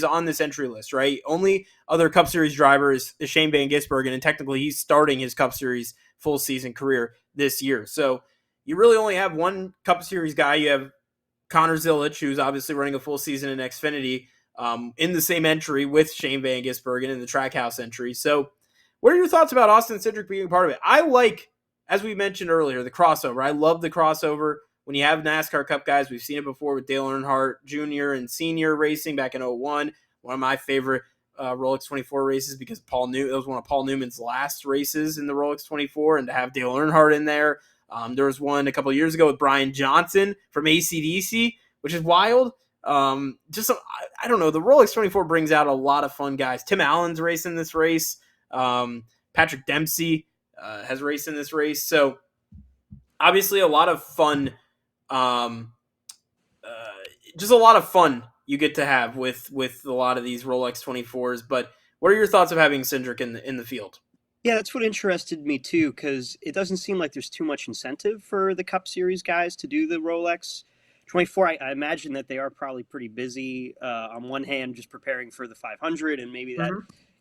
on this entry list, right? Only other Cup Series driver is Shane Van Gisbergen, and technically he's starting his Cup Series full season career this year. So you really only have one Cup Series guy. You have Connor Zilic, who's obviously running a full season in Xfinity, in the same entry with Shane Van Gisbergen in the Trackhouse entry. So what are your thoughts about Austin Cindric being part of it? I like, as we mentioned earlier, the crossover. I love the crossover. When you have NASCAR Cup guys, we've seen it before with Dale Earnhardt Jr. and Senior racing back in 01. One of my favorite Rolex 24 races because it was one of Paul Newman's last races in the Rolex 24, and to have Dale Earnhardt in there. There was one a couple of years ago with Brian Johnson from AC/DC, which is wild. I don't know. The Rolex 24 brings out a lot of fun guys. Tim Allen's racing this race. Patrick Dempsey has raced in this race. So obviously a lot of fun. Just a lot of fun you get to have with a lot of these Rolex 24s. But what are your thoughts of having Cindric in the field? Yeah, that's what interested me too, because it doesn't seem like there's too much incentive for the Cup Series guys to do the Rolex 24. I imagine that they are probably pretty busy. On one hand, just preparing for the 500, and maybe that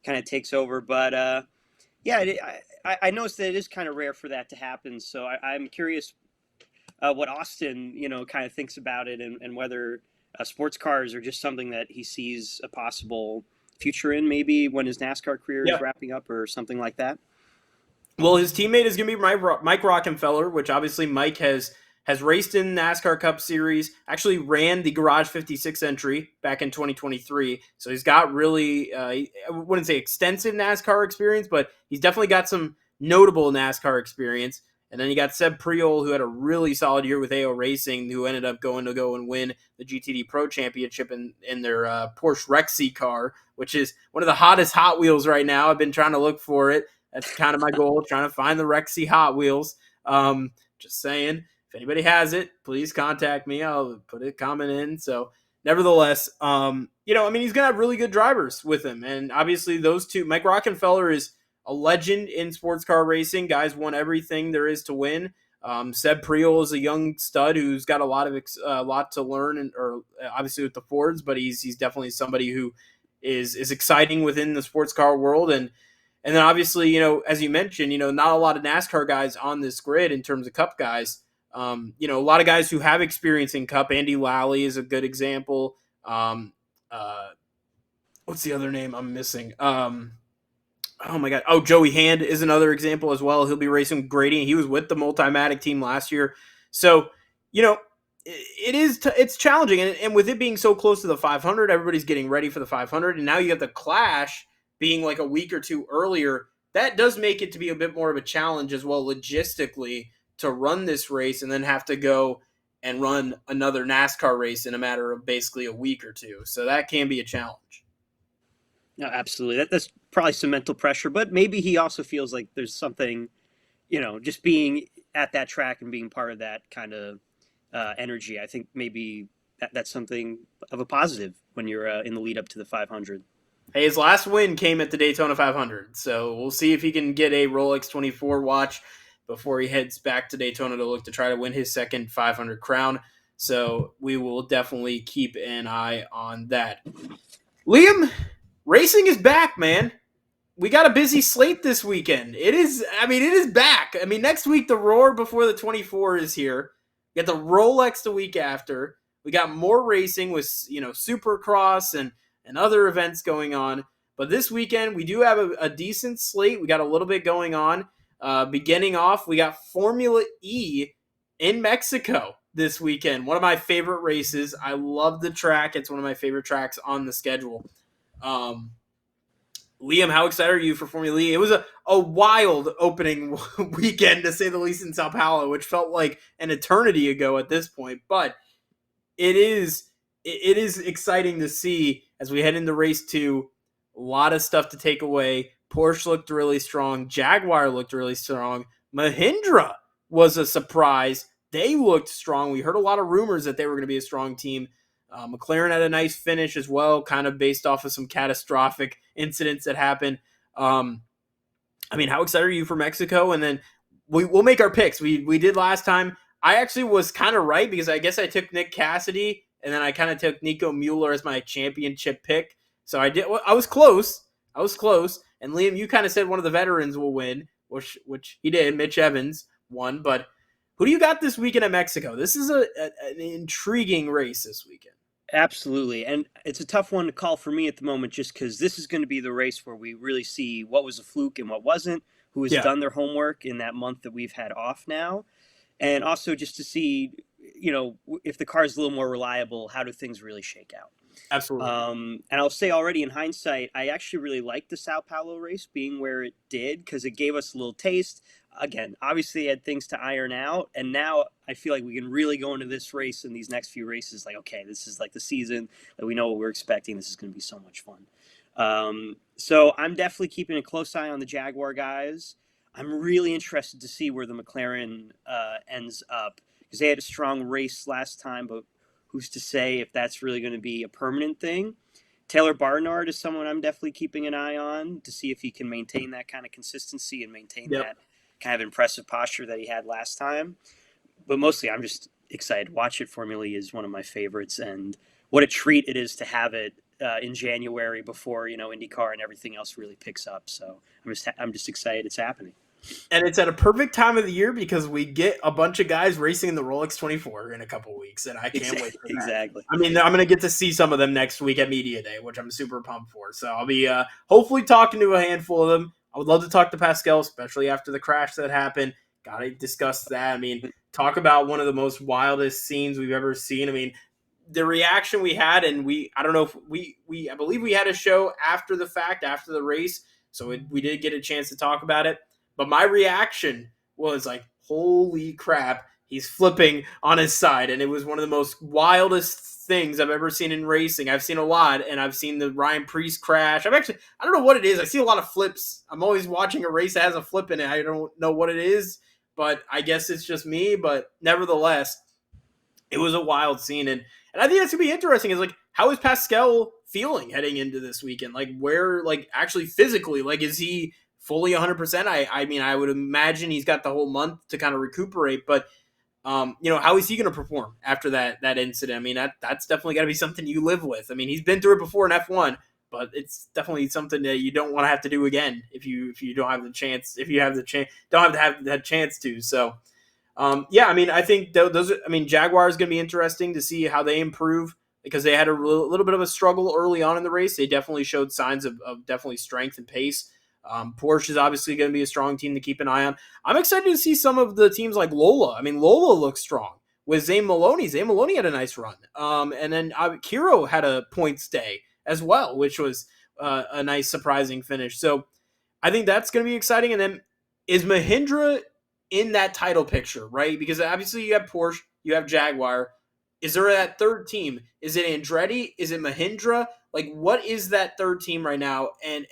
kind of takes over. But yeah, I noticed that it is kind of rare for that to happen. So I'm curious what Austin, kind of thinks about it, and whether sports cars are just something that he sees a possible future in, maybe when his NASCAR career is wrapping up or something like that. Well, his teammate is going to be Mike Rockenfeller, which obviously Mike has raced in NASCAR Cup Series, actually ran the Garage 56 entry back in 2023. So he's got really, I wouldn't say extensive NASCAR experience, but he's definitely got some notable NASCAR experience. And then you got Seb Priol, who had a really solid year with AO Racing, who ended up going to go and win the GTD Pro Championship in their Porsche Rexy car, which is one of the hottest Hot Wheels right now. I've been trying to look for it. That's kind of my goal, trying to find the Rexy Hot Wheels. Just saying, if anybody has it, please contact me. I'll put a comment in. So nevertheless, he's going to have really good drivers with him. And obviously those two, Mike Rockenfeller is a legend in sports car racing. Guys won everything there is to win. Seb Priol is a young stud who's got a lot to learn, or obviously with the Fords, but he's definitely somebody who is exciting within the sports car world. And then obviously, as you mentioned, not a lot of NASCAR guys on this grid in terms of Cup guys. A lot of guys who have experience in Cup. Andy Lally is a good example. What's the other name I'm missing? Oh my God. Oh, Joey Hand is another example as well. He'll be racing Grady. He was with the Multimatic team last year. So, it's challenging. And with it being so close to the 500, everybody's getting ready for the 500. And now you have the Clash being like a week or two earlier. That does make it to be a bit more of a challenge as well logistically to run this race and then have to go and run another NASCAR race in a matter of basically a week or two. So that can be a challenge. No, absolutely. That's probably some mental pressure, but maybe he also feels like there's something, just being at that track and being part of that kind of energy. I think maybe that's something of a positive when you're in the lead up to the 500. Hey, his last win came at the Daytona 500, so we'll see if he can get a Rolex 24 watch before he heads back to Daytona to look to try to win his second 500 crown. So we will definitely keep an eye on that. Liam, racing is back, man. we got a busy slate this weekend. It is back. I mean, next week the Roar before the 24 is here. We got the Rolex the week after. We got more racing with Supercross and other events going on. But this weekend we do have a decent slate. We got a little bit going on. Beginning off, we got Formula E in Mexico this weekend. One of my favorite races. I love the track. It's one of my favorite tracks on the schedule. Liam, how excited are you for Formula E? It was a wild opening weekend, to say the least, in Sao Paulo, which felt like an eternity ago at this point. But it is exciting to see as we head into race 2. A lot of stuff to take away. Porsche looked really strong. Jaguar looked really strong. Mahindra was a surprise. They looked strong. We heard a lot of rumors that they were going to be a strong team. McLaren had a nice finish as well, kind of based off of some catastrophic incidents that happened. How excited are you for Mexico? And then we'll make our picks. We did last time. I actually was kind of right because I guess I took Nick Cassidy and then I kind of took Nico Mueller as my championship pick. So I did. I was close. And Liam, you kind of said one of the veterans will win, which he did. Mitch Evans won. But who do you got this weekend at Mexico? This is an intriguing race this weekend. Absolutely. And it's a tough one to call for me at the moment just because this is going to be the race where we really see what was a fluke and what wasn't, who has done their homework in that month that we've had off now. And also just to see, if the car is a little more reliable, how do things really shake out? Absolutely. And I'll say already in hindsight, I actually really liked the Sao Paulo race being where it did because it gave us a little taste. Again, obviously had things to iron out, and now I feel like we can really go into this race and these next few races like, okay, this is like the season that we know what we're expecting. This is going to be so much fun. So I'm definitely keeping a close eye on the Jaguar guys. I'm really interested to see where the McLaren ends up because they had a strong race last time, but who's to say if that's really going to be a permanent thing? Taylor Barnard is someone I'm definitely keeping an eye on to see if he can maintain that kind of consistency and maintain that kind of impressive posture that he had last time. But mostly I'm just excited. Watch It Formula E is one of my favorites, and what a treat it is to have it in January before, IndyCar and everything else really picks up. So I'm just excited it's happening. And it's at a perfect time of the year because we get a bunch of guys racing in the Rolex 24 in a couple weeks, and I can't wait for that. Exactly. I mean, I'm going to get to see some of them next week at Media Day, which I'm super pumped for. So I'll be hopefully talking to a handful of them. I would love to talk to Pascal, especially after the crash that happened. Got to discuss that. I mean, talk about one of the most wildest scenes we've ever seen. I mean, the reaction we had, and I don't know if I believe we had a show after the fact, after the race, so we did get a chance to talk about it. But my reaction was like, holy crap, he's flipping on his side. And it was one of the most wildest things I've ever seen in racing. I've seen a lot, and I've seen the Ryan Preece crash. I don't know what it is. I see a lot of flips. I'm always watching a race that has a flip in it. I don't know what it is, but I guess it's just me. But nevertheless, it was a wild scene. And I think that's going to be interesting is like, how is Pascal feeling heading into this weekend? Like, where, like, actually physically, like, is he fully 100%? I mean, I would imagine he's got the whole month to kind of recuperate, but how is he going to perform after that incident? I mean, that's definitely got to be something you live with. I mean, he's been through it before in F1, but it's definitely something that you don't want to have to do again if you don't have the chance, don't have that chance to. So, I mean, I think Jaguar is going to be interesting to see how they improve because they had a little bit of a struggle early on in the race. They definitely showed signs of definitely strength and pace. Porsche is obviously going to be a strong team to keep an eye on. I'm excited to see some of the teams like Lola. I mean, Lola looks strong with Zane Maloney. Zane Maloney had a nice run. And then Kiro had a points day as well, which was a nice surprising finish. So I think that's going to be exciting. And then is Mahindra in that title picture, right? Because obviously you have Porsche, you have Jaguar. Is there that third team? Is it Andretti? Is it Mahindra? Like, what is that third team right now? And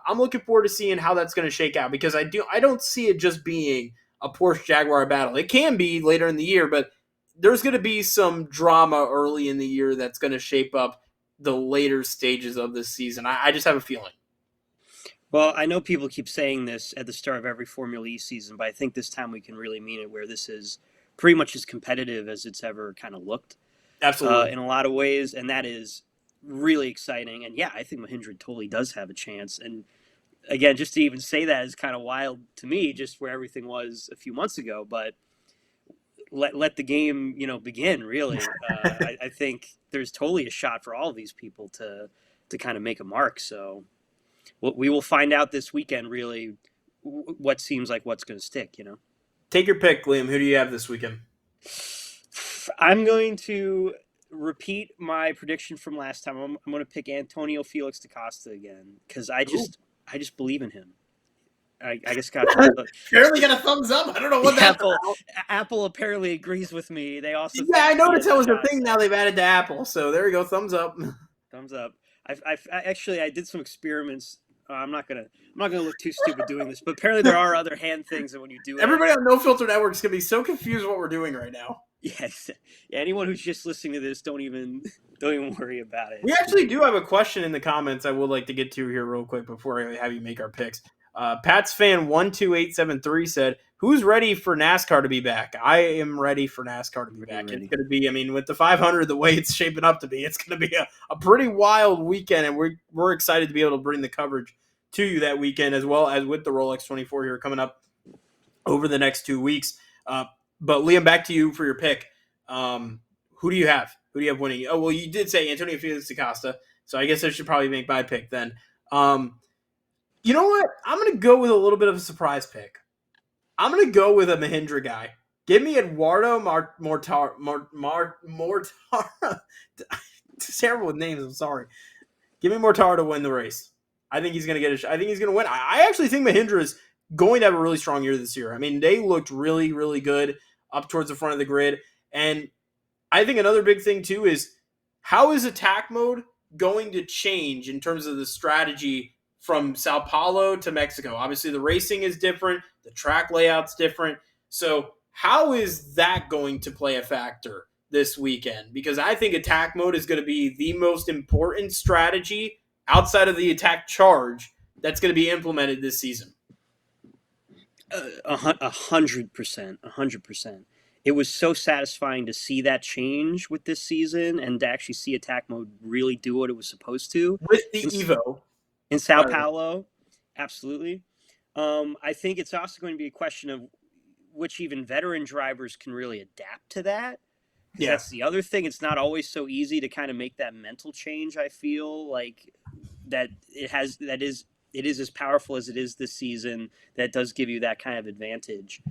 I'm looking forward to seeing how that's going to shake out because I don't see it just being a Porsche Jaguar battle. It can be later in the year, but there's going to be some drama early in the year that's going to shape up the later stages of this season. I just have a feeling. Well, I know people keep saying this at the start of every Formula E season, but I think this time we can really mean it where this is pretty much as competitive as it's ever kind of looked. Absolutely. In a lot of ways, and that is really exciting. And yeah, I think Mahindra totally does have a chance. And again, just to even say that is kind of wild to me, just where everything was a few months ago. But let the game, begin. Really, I think there's totally a shot for all of these people to kind of make a mark. So we will find out this weekend. Really, what seems like what's going to stick. Take your pick, Liam. Who do you have this weekend? I'm going to repeat my prediction from last time. I'm going to pick Antonio Felix da Costa again because I just believe in him. I just got barely got a thumbs up. I don't know what that's Apple. about. Apple apparently agrees with me. They also I noticed that was a thing. Now they've added to Apple, so there you go. Thumbs up. Thumbs up. I did some experiments. I'm not gonna look too stupid doing this, but apparently there are other hand things that when you do it. Everybody on No Filter Network is gonna be so confused what we're doing right now. Yes, anyone who's just listening to this, don't even worry about it. We actually do have a question in the comments I would like to get to here real quick before I have you make our picks. Pat's fan 12873 said, "Who's ready for NASCAR to be back?" I am ready for NASCAR to be back. Ready. It's going to be, with the 500 the way it's shaping up to be, it's going to be a pretty wild weekend, and we're excited to be able to bring the coverage to you that weekend, as well as with the Rolex 24 here coming up over the next 2 weeks. But Liam, back to you for your pick. Who do you have? Who do you have winning? Oh, well, you did say Antonio Felix da Costa, so I guess I should probably make my pick then. You know what? I'm going to go with a little bit of a surprise pick. I'm going to go with a Mahindra guy. Give me Eduardo Mortara. It's terrible with names. I'm sorry. Give me Mortara to win the race. I think he's going to I think he's going to win. I actually think Mahindra is going to have a really strong year this year. They looked really, really good up towards the front of the grid. And I think another big thing, too, is how is attack mode going to change in terms of the strategy from Sao Paulo to Mexico? Obviously, the racing is different. The track layout's different. So how is that going to play a factor this weekend? Because I think attack mode is going to be the most important strategy outside of the attack charge that's going to be implemented this season. 100%. It was so satisfying to see that change with this season and to actually see attack mode really do what it was supposed to. With the Evo. In Sao Paulo, absolutely. I think it's also going to be a question of which even veteran drivers can really adapt to that. Yeah. That's the other thing. It's not always so easy to kind of make that mental change. I feel like that it is as powerful as it is this season. That does give you that kind of advantage.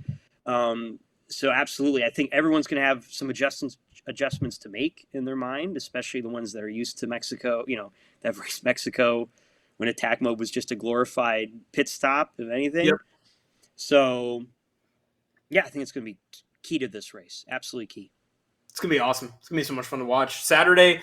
So absolutely, I think everyone's going to have some adjustments to make in their mind, especially the ones that are used to Mexico. That have raced Mexico when attack mode was just a glorified pit stop, if anything. Yep. So, yeah, I think it's going to be key to this race. Absolutely key. It's going to be awesome. It's going to be so much fun to watch. Saturday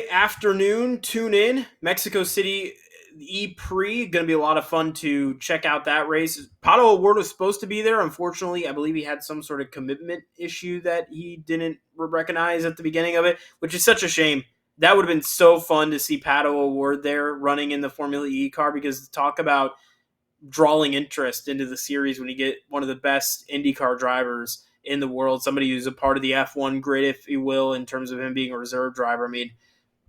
afternoon, tune in. Mexico City E-Prix. Going to be a lot of fun to check out that race. Pato O'Ward was supposed to be there. Unfortunately, I believe he had some sort of commitment issue that he didn't recognize at the beginning of it, which is such a shame. That would have been so fun to see Pato O'Ward there running in the Formula E car, because talk about drawing interest into the series when you get one of the best IndyCar drivers in the world, somebody who's a part of the F1 grid, if you will, in terms of him being a reserve driver.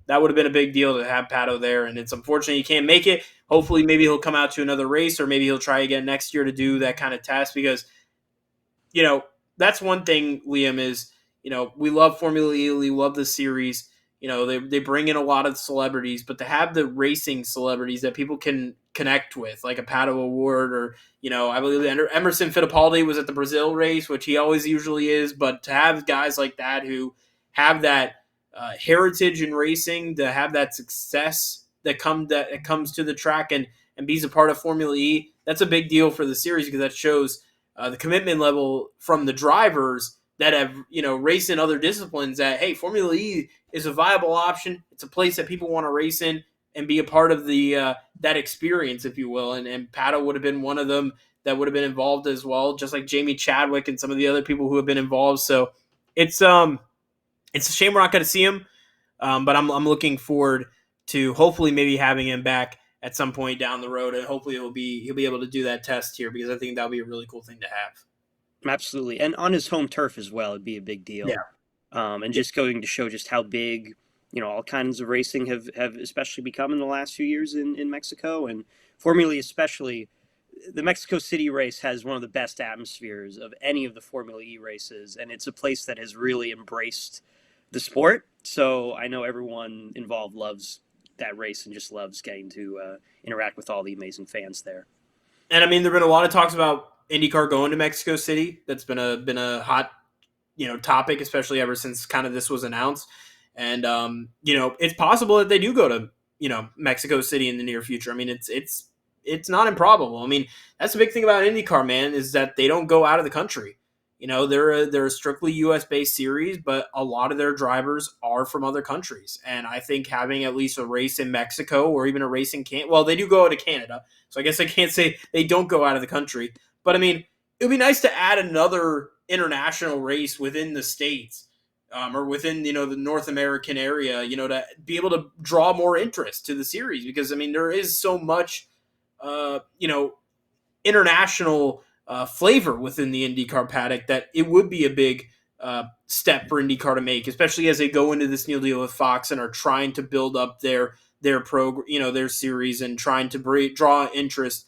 That would have been a big deal to have Pato there, and it's unfortunate he can't make it. Hopefully maybe he'll come out to another race, or maybe he'll try again next year to do that kind of test, because, that's one thing, Liam, is, we love Formula E, we love the series. They bring in a lot of celebrities, but to have the racing celebrities that people can connect with, like a Pato O'Ward, or, I believe Emerson Fittipaldi was at the Brazil race, which he always usually is, but to have guys like that who have that heritage in racing, to have that success that comes to the track and be a part of Formula E, that's a big deal for the series, because that shows the commitment level from the drivers that have, raced in other disciplines, that, hey, Formula E is a viable option. It's a place that people want to race in and be a part of the that experience, if you will. And Pato would have been one of them that would have been involved as well, just like Jamie Chadwick and some of the other people who have been involved. So it's a shame we're not going to see him, but I'm looking forward to hopefully maybe having him back at some point down the road, and hopefully he'll be able to do that test here, because I think that'll be a really cool thing to have. Absolutely. And on his home turf as well, it'd be a big deal. Yeah. And just going to show just how big all kinds of racing have especially become in the last few years in Mexico, and Formula E especially. The Mexico City race has one of the best atmospheres of any of the Formula E races, and it's a place that has really embraced the sport. So I know everyone involved loves that race and just loves getting to interact with all the amazing fans there. And I mean, there've been a lot of talks about IndyCar going to Mexico City. That's been a hot topic, especially ever since kind of this was announced. And it's possible that they do go to Mexico City in the near future. I mean, it's not improbable. I mean, that's the big thing about IndyCar, man, is that they don't go out of the country. They're a strictly U.S. based series, but a lot of their drivers are from other countries, and I think having at least a race in Mexico or even a race in Canada. Well, they do go out to Canada, so I guess I can't say they don't go out of the country. But I mean, it would be nice to add another international race within the states, or within the North American area, to be able to draw more interest to the series, because I mean there is so much uh, you know international flavor within the IndyCar paddock that it would be a big step for IndyCar to make, especially as they go into this new deal with Fox and are trying to build up their series and trying to draw interest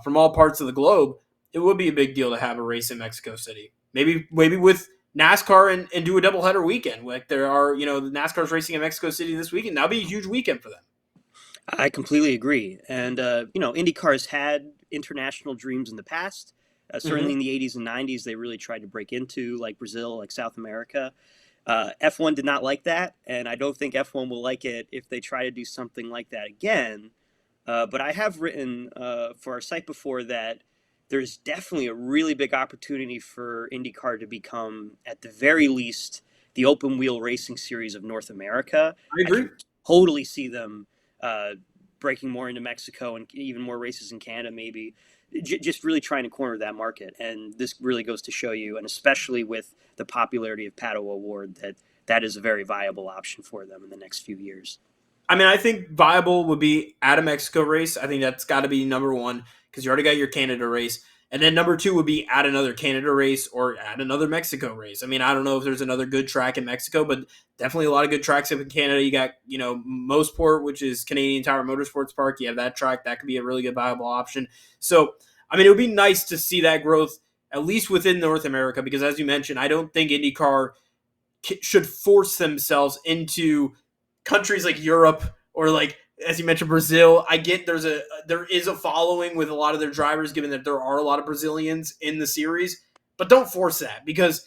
from all parts of the globe. It would be a big deal to have a race in Mexico City. Maybe with NASCAR and do a doubleheader weekend. Like there are, the NASCAR's racing in Mexico City this weekend. That'll be a huge weekend for them. I completely agree. And, IndyCar's had international dreams in the past. Certainly in the 80s and 90s, they really tried to break into like Brazil, like South America. F1 did not like that. And I don't think F1 will like it if they try to do something like that again. But I have written for our site before that there's definitely a really big opportunity for IndyCar to become, at the very least, the open wheel racing series of North America. I agree. can totally see them uh, breaking more into Mexico and even more races in Canada, maybe. Just really trying to corner that market. And this really goes to show you, and especially with the popularity of Pato Award, that is a very viable option for them in the next few years. I mean, I think viable would be at a Mexico race. I think that's got to be number one, because you already got your Canada race. And then number two would be add another Canada race or add another Mexico race. I mean, I don't know if there's another good track in Mexico, but definitely a lot of good tracks up in Canada. You got, Mosport, which is Canadian Tire Motorsports Park. You have that track. That could be a really good viable option. So, I mean, it would be nice to see that growth, at least within North America, because as you mentioned, I don't think IndyCar should force themselves into countries like Europe or, like, as you mentioned, Brazil. I get there is a following with a lot of their drivers, given that there are a lot of Brazilians in the series, but don't force that, because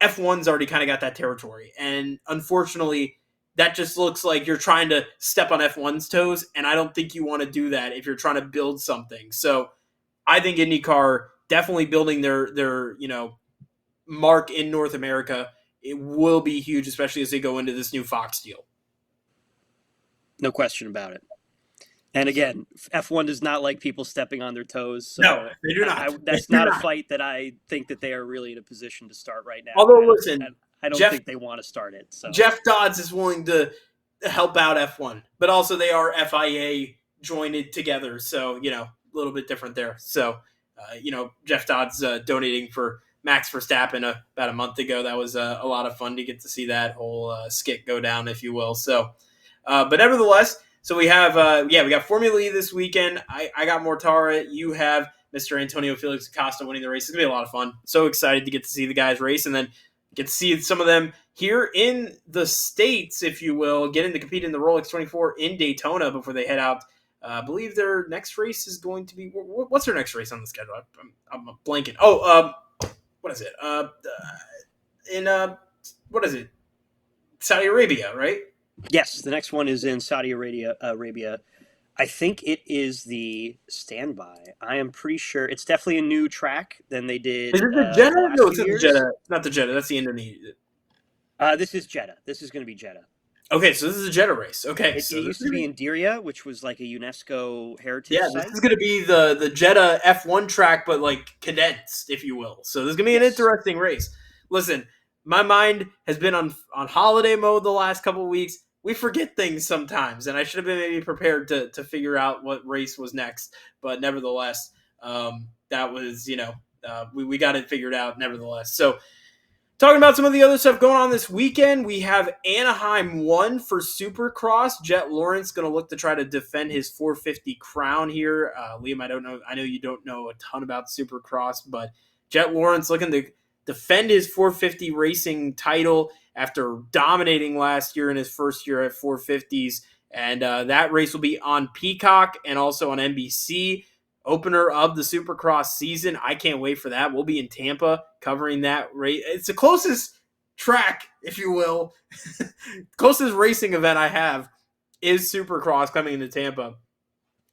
F1's already kind of got that territory. And unfortunately, that just looks like you're trying to step on F1's toes. And I don't think you want to do that if you're trying to build something. So I think IndyCar definitely building their mark in North America. It will be huge, especially as they go into this new Fox deal. No question about it. And again, F1 does not like people stepping on their toes. So No, they do not. That's not a fight that I think that they are really in a position to start right now. Although, listen, I don't think they want to start it. So Jeff Dodds is willing to help out F1, but also they are FIA joined together, so a little bit different there. So Jeff Dodds donating for Max Verstappen about a month ago. That was a lot of fun to get to see that whole skit go down, if you will. So, but nevertheless, so we have we got Formula E this weekend. I got Mortara. You have Mr. Antonio Felix Acosta winning the race. It's gonna be a lot of fun. So excited to get to see the guys race, and then get to see some of them here in the States, if you will, getting to compete in the Rolex 24 in Daytona before they head out. I believe their next race is going to be, what's their next race on the schedule? I'm blanking. What is it? What is it? Saudi Arabia, right? Yes, the next one is in Saudi Arabia. I think it is the Standby. I am pretty sure it's definitely a new track than they did. Is it the Jeddah? No, it's not the Jeddah. It's not the Jeddah. That's the Indonesia. This is Jeddah. This is going to be Jeddah. Okay, so this is a Jeddah race. Okay, it used to be in Diriyah, which was like a UNESCO heritage site. This is going to be the Jeddah F1 track, but like condensed, if you will. So this is going to be an interesting race. Listen, my mind has been on holiday mode the last couple of weeks. We forget things sometimes, and I should have been maybe prepared to figure out what race was next. But nevertheless, that was, we got it figured out nevertheless. So Talking about some of the other stuff going on this weekend, we have Anaheim 1 for Supercross. Jet Lawrence going to look to try to defend his 450 crown here. Liam, I know you don't know a ton about Supercross, but Jet Lawrence looking to defend his 450 racing title after dominating last year in his first year at 450s. And that race will be on Peacock and also on NBC. Opener of the Supercross season. I can't wait for that. We'll be in Tampa covering that race. It's the closest track, if you will, closest racing event I have is Supercross coming into Tampa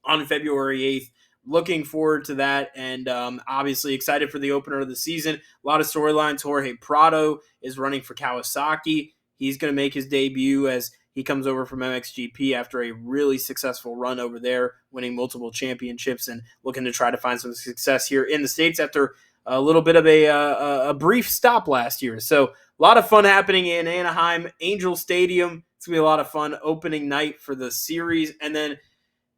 on February 8th. Looking forward to that, and obviously excited for the opener of the season. A lot of storylines. Jorge Prado is running for Kawasaki. He's going to make his debut as he comes over from MXGP after a really successful run over there, winning multiple championships and looking to try to find some success here in the States after a little bit of a brief stop last year. So a lot of fun happening in Anaheim, Angel Stadium. It's going to be a lot of fun opening night for the series. And then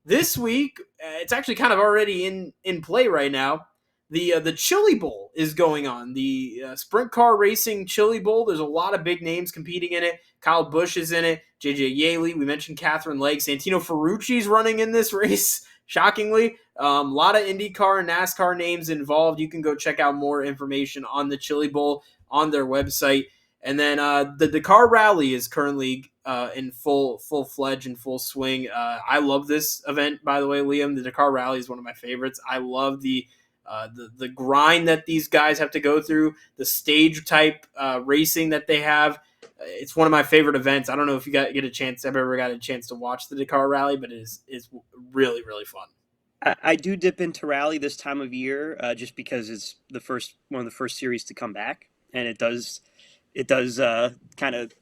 this week, it's actually kind of already in play right now. The Chili Bowl is going on. The Sprint Car Racing Chili Bowl. There's a lot of big names competing in it. Kyle Busch is in it. JJ Yaley. We mentioned Catherine Legg. Santino Ferrucci's running in this race, shockingly. A lot of IndyCar and NASCAR names involved. You can go check out more information on the Chili Bowl on their website. And then the Dakar Rally is currently in full-fledged and full swing. I love this event, by the way, Liam. The Dakar Rally is one of my favorites. I love the grind that these guys have to go through, the stage type racing that they have. It's one of my favorite events. I don't know if you have ever got a chance to watch the Dakar Rally, but it's really, really fun. I do dip into rally this time of year just because it's one of the first series to come back, and it does kind of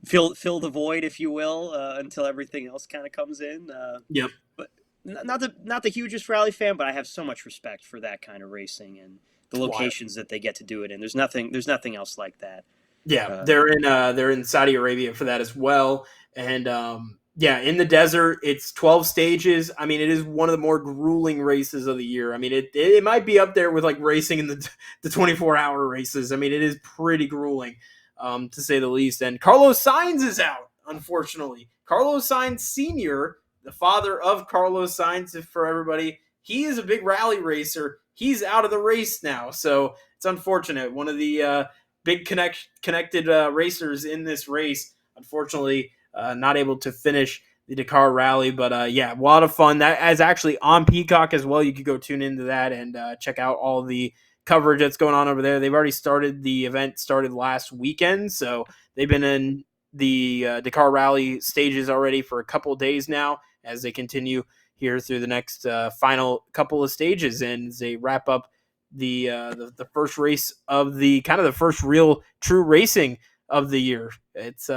fill the void, if you will, until everything else kind of comes in. Yep. But not the hugest rally fan, but I have so much respect for that kind of racing and the locations that they get to do it in. There's nothing else like that. Yeah, they're in Saudi Arabia for that as well, and in the desert, it's 12 stages. I mean, it is one of the more grueling races of the year. I mean, it might be up there with like racing in the 24-hour races. I mean, it is pretty grueling, to say the least. And Carlos Sainz is out, unfortunately. Carlos Sainz Sr., the father of Carlos Sainz, for everybody, he is a big rally racer. He's out of the race now, so it's unfortunate. One of the big connected racers in this race, unfortunately, not able to finish the Dakar Rally. But a lot of fun. That is actually on Peacock as well. You could go tune into that and check out all the coverage that's going on over there. They've already started. The event started last weekend, so they've been in the Dakar Rally stages already for a couple of days now as they continue here through the next final couple of stages, and they wrap up the first race of the kind of the first real true racing of the year. It's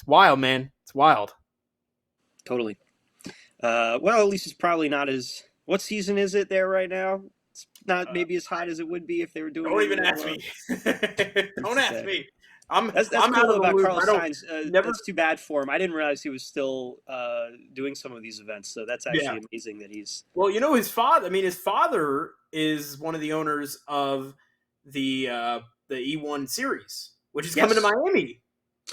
wild, man. It's wild. Totally. Well, at least it's probably not as. What season is it there right now? It's not maybe as hot as it would be if they were doing. Don't even ask me. Don't ask me. That's I'm cool about Carlos Sainz. Never... That's too bad for him. I didn't realize he was still doing some of these events. So that's actually amazing that he's. Well, you know, his father. I mean, his father is one of the owners of the E1 series, which is coming to Miami.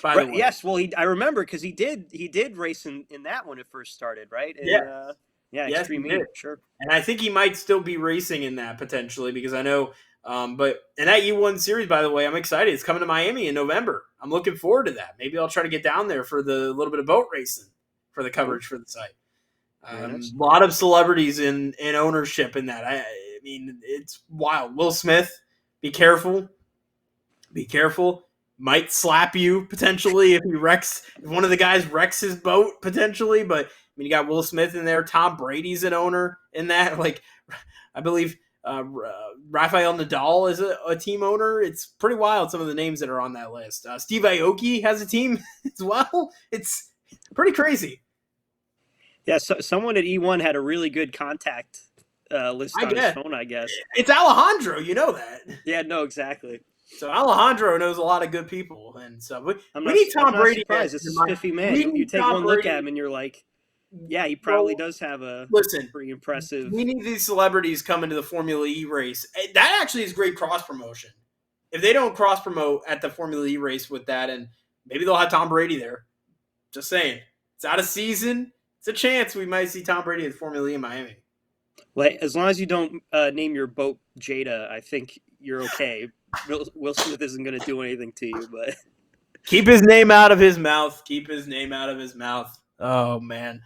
By the way. Yes, well, I remember because he did race in that when it first started, right? And, Extreme E, sure. And I think he might still be racing in that potentially because I know. But in that E1 series, by the way, I'm excited. It's coming to Miami in November. I'm looking forward to that. Maybe I'll try to get down there for the little bit of boat racing for the coverage for the site. A lot of celebrities in ownership in that. I mean, it's wild. Will Smith, be careful. Be careful. Might slap you potentially if one of the guys wrecks his boat potentially. But I mean, you got Will Smith in there. Tom Brady's an owner in that. Like, I believe Rafael Nadal is a team owner. It's pretty wild, some of the names that are on that list. Steve Aoki has a team as well. It's pretty crazy. Yeah, so someone at E1 had a really good contact list on his phone, I guess. It's Alejandro, you know that. Yeah, no, exactly. So Alejandro knows a lot of good people, and so we need Tom Brady. This is a spiffy man. You take one look at him, and you're like, yeah, he probably does have a pretty impressive. We need these celebrities coming to the Formula E race. That actually is great cross promotion. if they don't cross promote at the Formula E race with that, and maybe they'll have Tom Brady there. Just saying, it's out of season. It's a chance we might see Tom Brady at Formula E in Miami. Well, as long as you don't name your boat Jada, I think you're okay. Will Smith isn't going to do anything to you, but keep his name out of his mouth. Keep his name out of his mouth. Oh man.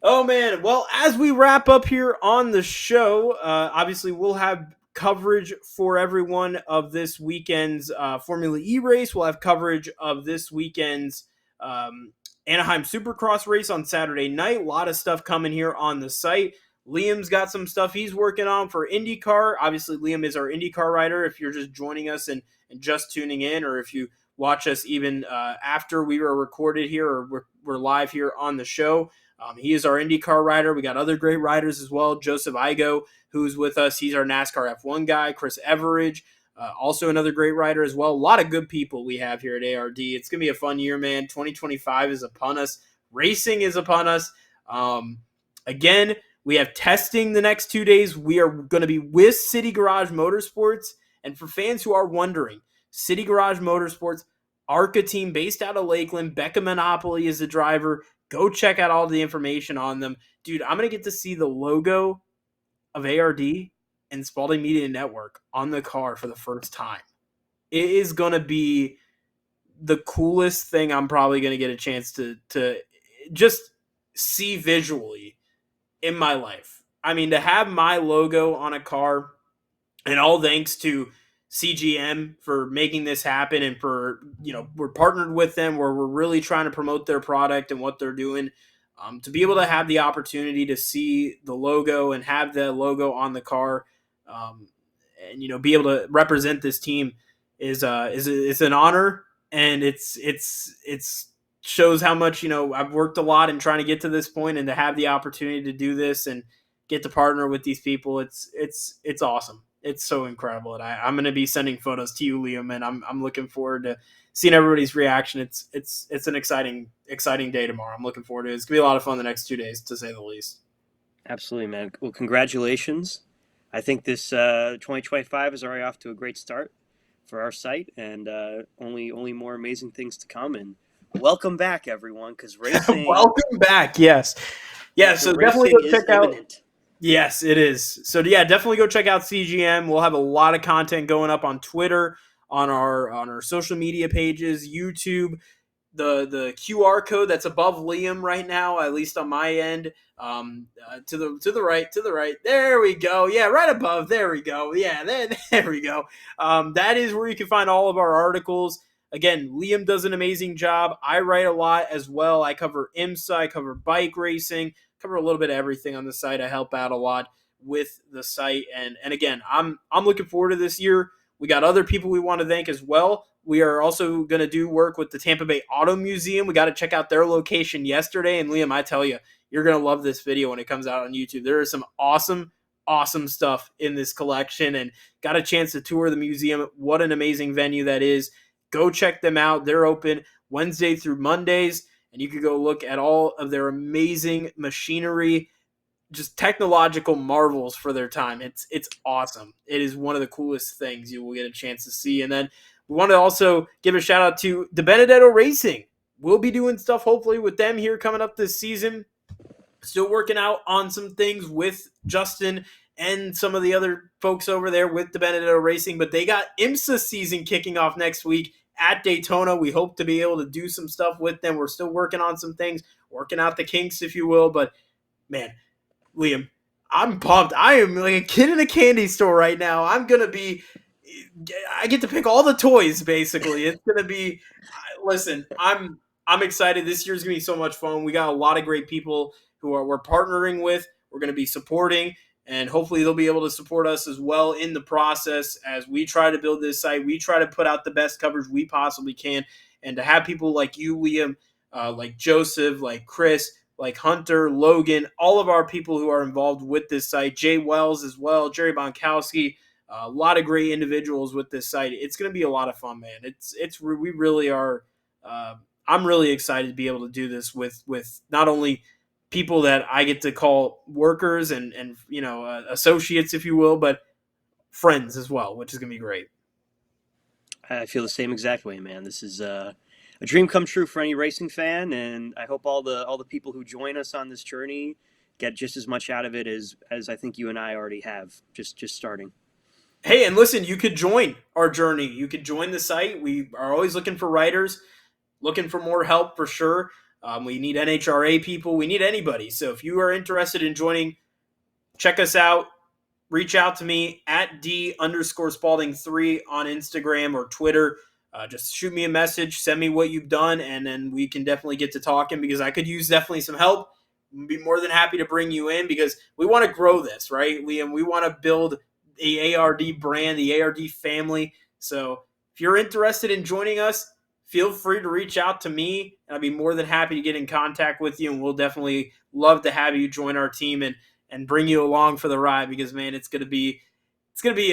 Oh man. Well, as we wrap up here on the show, obviously we'll have coverage for everyone of this weekend's Formula E race. We'll have coverage of this weekend's Anaheim Supercross race on Saturday night. A lot of stuff coming here on the site. Liam's got some stuff he's working on for IndyCar. Obviously, Liam is our IndyCar writer. If you're just joining us and just tuning in, or if you watch us even after we were recorded here or we're live here on the show, he is our IndyCar writer. We got other great riders as well. Joseph Igo, who's with us. He's our NASCAR F1 guy. Chris Everidge, also another great rider as well. A lot of good people we have here at ARD. It's going to be a fun year, man. 2025 is upon us. Racing is upon us. Again, we have testing the next 2 days. We are going to be with City Garage Motorsports. And for fans who are wondering, City Garage Motorsports, ARCA team based out of Lakeland. Becca Monopoly is the driver. Go check out all the information on them. Dude, I'm going to get to see the logo of ARD and Spalding Media Network on the car for the first time. It is going to be the coolest thing I'm probably going to get a chance to just see visually in my life. I mean, to have my logo on a car, and all thanks to CGM for making this happen, and for, we're partnered with them where we're really trying to promote their product and what they're doing. To be able to have the opportunity to see the logo and have the logo on the car, and be able to represent this team is an honor, and it's shows how much I've worked a lot in trying to get to this point, and to have the opportunity to do this and get to partner with these people, it's awesome. It's so incredible, and I'm going to be sending photos to you, Liam, and I'm looking forward to seeing everybody's reaction. It's an exciting day tomorrow. I'm looking forward to it. It's going to be a lot of fun the next 2 days, to say the least. Absolutely, man. Well, congratulations. I think this 2025 is already off to a great start for our site, and only more amazing things to come. And welcome back, everyone, because racing. Welcome back. Yes. So definitely go check out. Imminent. Yes, it is. So yeah, definitely go check out CGM. We'll have a lot of content going up on Twitter, on our social media pages, YouTube. The QR code that's above Liam right now, at least on my end, to the right. There we go. Yeah, right above. There we go. Yeah, there we go. That is where you can find all of our articles. Again, Liam does an amazing job. I write a lot as well. I cover IMSA, I cover bike racing, cover a little bit of everything on the site. I help out a lot with the site, and again, I'm looking forward to this year. We got other people we want to thank as well. We are also going to do work with the Tampa Bay Auto Museum. We got to check out their location yesterday. And Liam, I tell you, you're going to love this video when it comes out on YouTube. There is some awesome stuff in this collection, and got a chance to tour the museum. What an amazing venue that is. Go check them out. They're open Wednesday through Mondays, and you can go look at all of their amazing machinery, just technological marvels for their time. It's awesome. It is one of the coolest things you will get a chance to see. And then we want to also give a shout out to De Benedetto Racing. We'll be doing stuff hopefully with them here coming up this season. Still working out on some things with Justin and some of the other folks over there with De Benedetto Racing, but they got IMSA season kicking off next week at Daytona. We hope to be able to do some stuff with them. We're still working on some things, working out the kinks, if you will, but man, Liam, I'm pumped. I am like a kid in a candy store right now. I get to pick all the toys, basically. It's going to be, listen, I'm excited. This year's going to be so much fun. We got a lot of great people who we're partnering with. We're going to be supporting, and hopefully they'll be able to support us as well in the process as we try to build this site. We try to put out the best coverage we possibly can, and to have people like you, Liam, like Joseph, like Chris, like Hunter, Logan, all of our people who are involved with this site, Jay Wells as well, Jerry Bonkowski, a lot of great individuals with this site. It's going to be a lot of fun, man. We really are. I'm really excited to be able to do this with not only people that I get to call workers and associates, if you will, but friends as well, which is going to be great. I feel the same exact way, man. This is a dream come true for any racing fan, and I hope all the people who join us on this journey get just as much out of it as I think you and I already have. Just starting. Hey, and listen, you could join our journey. You could join the site. We are always looking for writers, looking for more help for sure. We need NHRA people. We need anybody. So if you are interested in joining, check us out. Reach out to me at D_Spalding3 on Instagram or Twitter. Just shoot me a message, send me what you've done, and then we can definitely get to talking because I could use definitely some help. I'd be more than happy to bring you in because we want to grow this, right, Liam? We want to build the ARD brand, the ARD family. So if you're interested in joining us, feel free to reach out to me, and I'd be more than happy to get in contact with you, and we'll definitely love to have you join our team and bring you along for the ride because, man, it's going to be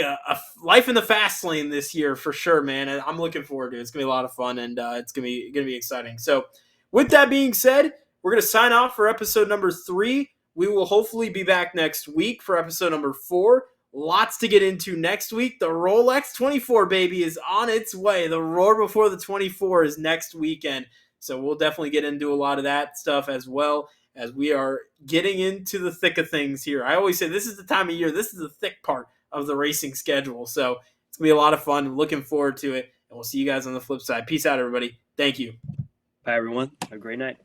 a life in the fast lane this year for sure, man. And I'm looking forward to it. It's going to be a lot of fun, and it's going to be exciting. So with that being said, we're going to sign off for episode number 3. We will hopefully be back next week for episode number 4. Lots to get into next week. The Rolex 24, baby, is on its way. The Roar Before the 24 is next weekend. So we'll definitely get into a lot of that stuff as well as we are getting into the thick of things here. I always say this is the time of year. This is the thick part of the racing schedule. So it's going to be a lot of fun. I'm looking forward to it. And we'll see you guys on the flip side. Peace out, everybody. Thank you. Bye, everyone. Have a great night.